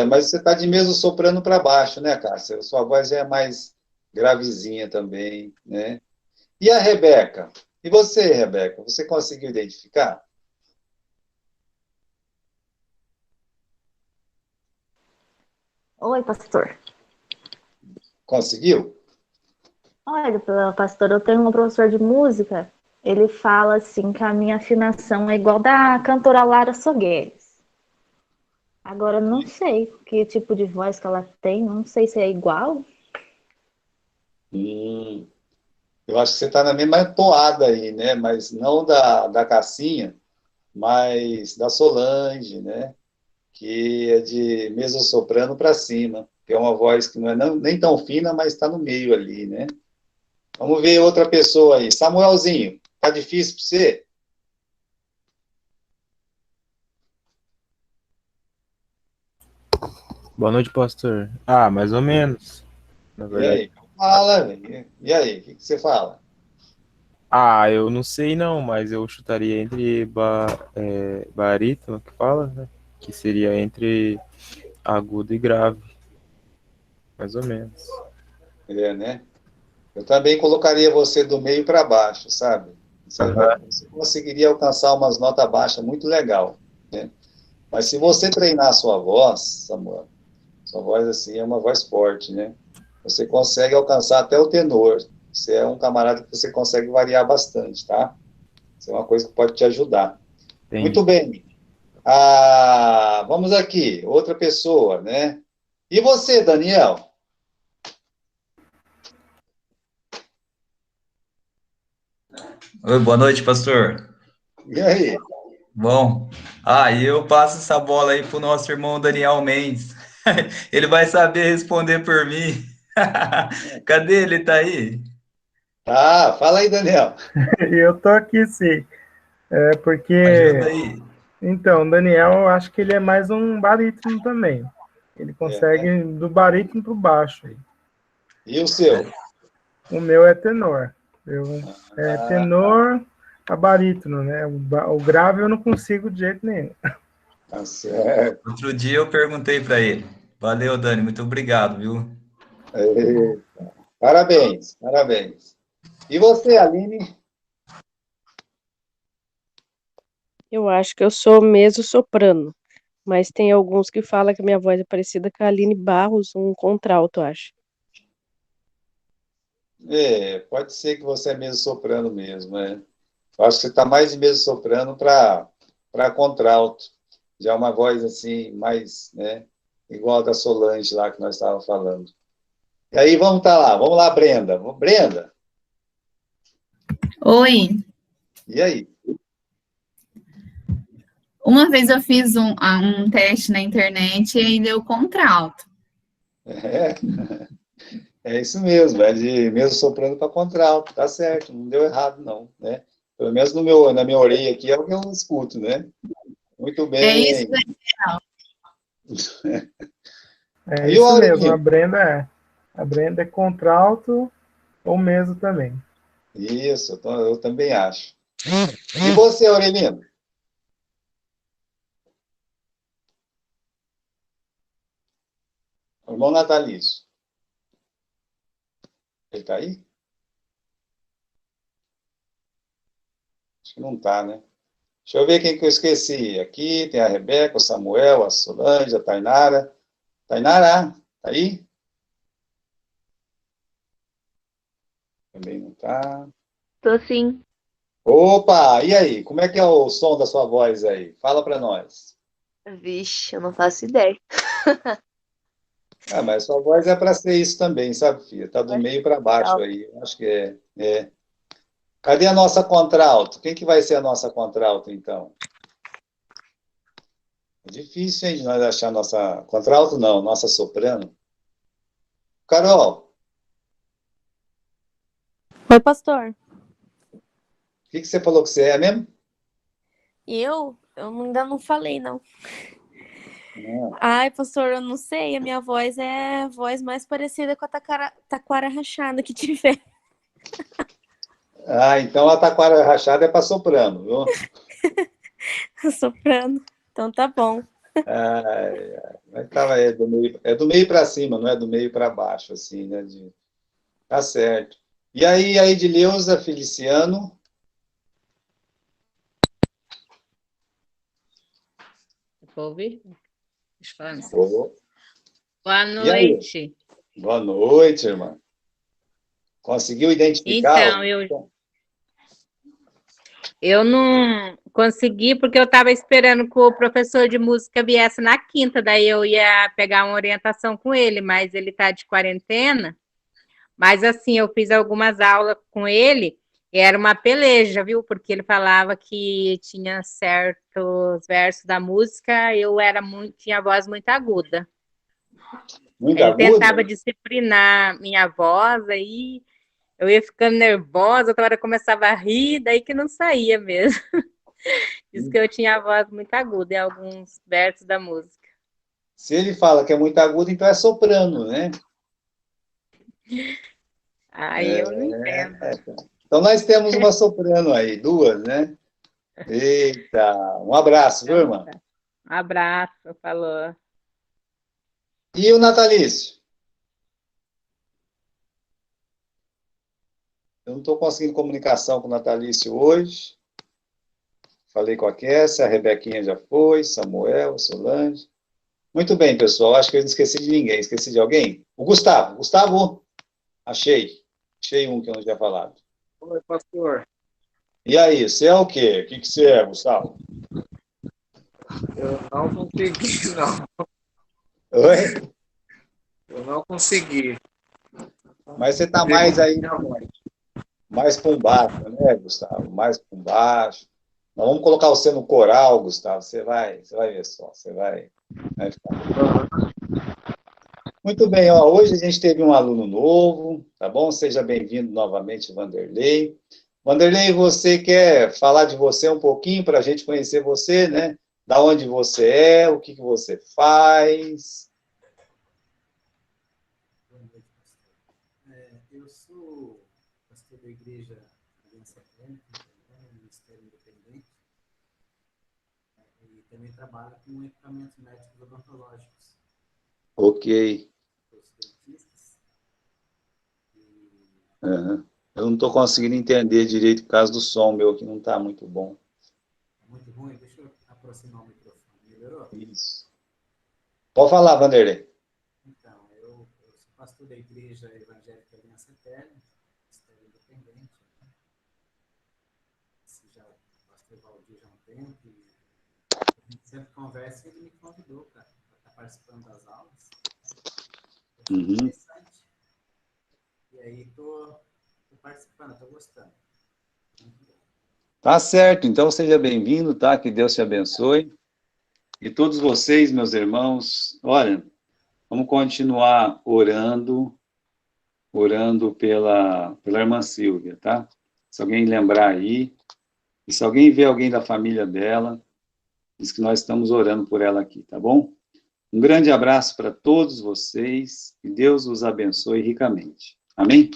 Mas você está de mesmo soprano para baixo, né, Cássia? Sua voz já é mais gravezinha também, né? E a Rebeca? E você, Rebeca? Você conseguiu identificar? Oi, pastor. Conseguiu? Olha, pastor, eu tenho um professor de música. Ele fala assim que a minha afinação é igual da cantora Lara Sogueres. Agora, eu não sei que tipo de voz que ela tem, não sei se é igual. Hum, eu acho que você está na mesma toada aí, né? Mas não da Cassinha, mas da Solange, né? Que é de mezzo-soprano para cima, que é uma voz que não é nem tão fina, mas está no meio ali, né? Vamos ver outra pessoa aí. Samuelzinho, tá difícil para você? Boa noite, pastor. Ah, mais ou menos. na E verdade. aí? Fala, velho. E aí, o que você fala? Ah, eu não sei não, mas eu chutaria entre barítono, que fala, né? Que seria entre agudo e grave, mais ou menos. É, né? Eu também colocaria você do meio para baixo, sabe? Aham. Você conseguiria alcançar umas notas baixas muito legal, né? Mas se você treinar a sua voz, Samuel, sua voz assim é uma voz forte, né? Você consegue alcançar até o tenor. Você é um camarada que você consegue variar bastante, tá? Isso é uma coisa que pode te ajudar. Entendi. Muito bem. Vamos aqui, outra pessoa, né? E você, Daniel? Oi, boa noite, pastor. E aí? Bom, e eu passo essa bola aí pro nosso irmão Daniel Mendes. Ele vai saber responder por mim. Cadê ele? Tá aí? Tá, fala aí, Daniel. Eu tô aqui sim, Ajuda porque, aí. então, Daniel, eu acho que ele é mais um barítono também. Ele É, né? consegue do barítono pro baixo aí. E o seu? O meu é tenor. É Ah, tenor a barítono, né? O grave eu não consigo de jeito nenhum. tá certo. Outro dia eu perguntei para ele. Valeu, Dani, muito obrigado, viu? É, parabéns, parabéns. E você, Aline? Eu acho que eu sou mezzo-soprano, mas tem alguns que falam que minha voz é parecida com a Aline Barros, um contralto, eu acho. Pode ser que você é mesmo soprano mesmo, né? Eu acho que você está mais de mesmo soprano para contralto. Já é uma voz assim, mais, né? Igual a da Solange lá que nós estávamos falando. E aí, vamos lá, Brenda. Brenda, Oi, e aí? uma vez eu fiz um teste na internet e aí deu contralto. É, é isso mesmo, é de mesmo soprano para contralto, tá certo, não deu errado, não, né? Pelo menos na minha orelha aqui é o que eu escuto, né? Muito É isso, bem. É E o isso mesmo, Aurelino? A Brenda é contralto ou mezzo também. Isso, eu também acho. E você, Aurelino? O irmão natalício. Ele está aí? Acho que não está, né? Deixa eu ver quem que eu esqueci. Aqui tem a Rebeca, o Samuel, a Solange, a Tainara. Tainara, tá aí? Também não está. Tô sim. Opa, e aí? Como é que é o som da sua voz aí? Fala para nós. Vixe, eu não faço ideia. Mas sua voz é para ser isso também, sabe, filha? Tá do Vai meio ser para baixo contralto. aí. Eu acho que é. Cadê a nossa contralto? Quem que vai ser a nossa contralto, então? É difícil, hein, de nós achar nossa contralto, não, nossa soprano. Carol, Oi, pastor. o que que você falou que você é mesmo? Ainda não falei, não. Ah, Ai, pastor, eu não sei. A minha voz é a voz mais parecida com a taquara rachada que tiver. então a taquara rachada é para soprano, viu? Soprano. Então tá bom. Mas é do meio para cima, não é do meio para baixo, assim, né? Tá certo. E aí, a Edileuza Feliciano? Vou ouvir? Deixa eu falar nisso. Ô, Boa e aí? noite. Boa noite, irmã. Conseguiu identificar? Então, eu não consegui porque eu estava esperando que o professor de música viesse na quinta, daí eu ia pegar uma orientação com ele, mas ele está de quarentena. Mas assim, eu fiz algumas aulas com ele e era uma peleja, viu? Porque ele falava que tinha certos versos da música, tinha a voz muito aguda. Muito Ele aguda? tentava disciplinar minha voz, aí eu ia ficando nervosa, outra hora eu começava a rir, daí que não saía mesmo. Diz que eu tinha a voz muito aguda em alguns versos da música. Se ele fala que é muito agudo, então é soprano, né? Aí eu não entendo. Então, nós temos uma soprano aí, duas, né? Eita, um abraço, viu, irmã? Um abraço, falou. E o natalício? Eu não estou conseguindo comunicação com o natalício hoje. Falei com a Kessia, a Rebequinha já foi, Samuel, Solange. Muito bem, pessoal. Acho que eu não esqueci de ninguém. Esqueci de alguém? O Gustavo. Gustavo, achei. Achei um que eu não tinha falado. Oi, pastor. E aí, você é o quê? O que você é, Gustavo? Eu não consegui, não. Oi? Eu não consegui. Mas você está mais aí, mais para um baixo, né, Gustavo? Mais para um baixo. Nós vamos colocar você no coral, Gustavo. Você vai ver só. Você vai ficar. Muito bem, ó, hoje a gente teve um aluno novo, tá bom? Seja bem-vindo novamente, Vanderlei. Vanderlei, você quer falar de você um pouquinho para a gente conhecer você, né? Da onde você é, o que você faz? Boa noite, pastor. Eu sou pastor da Igreja Aliança Plênica, Ministério Independente, e também trabalho com equipamentos médicos odontológicos. Ok. Uhum. Eu não estou conseguindo entender direito por causa do som meu, que não está muito bom. Muito ruim? Deixa eu aproximar o microfone. Melhorou? Isso. Pode falar, Vanderlei. Então, eu sou pastor da Igreja Evangélica Aliança Eterna, Ministério Independente. O pastor Valdir já há um tempo, e a gente sempre conversa e ele me convidou para estar participando das aulas. Interessante. E aí estou participando, estou gostando. Tá certo, então seja bem-vindo, tá? Que Deus te abençoe. E todos vocês, meus irmãos, olha, vamos continuar orando pela irmã Silvia, tá? Se alguém lembrar aí, e se alguém vê alguém da família dela, diz que nós estamos orando por ela aqui, tá bom? Um grande abraço para todos vocês, que Deus os abençoe ricamente. Amém?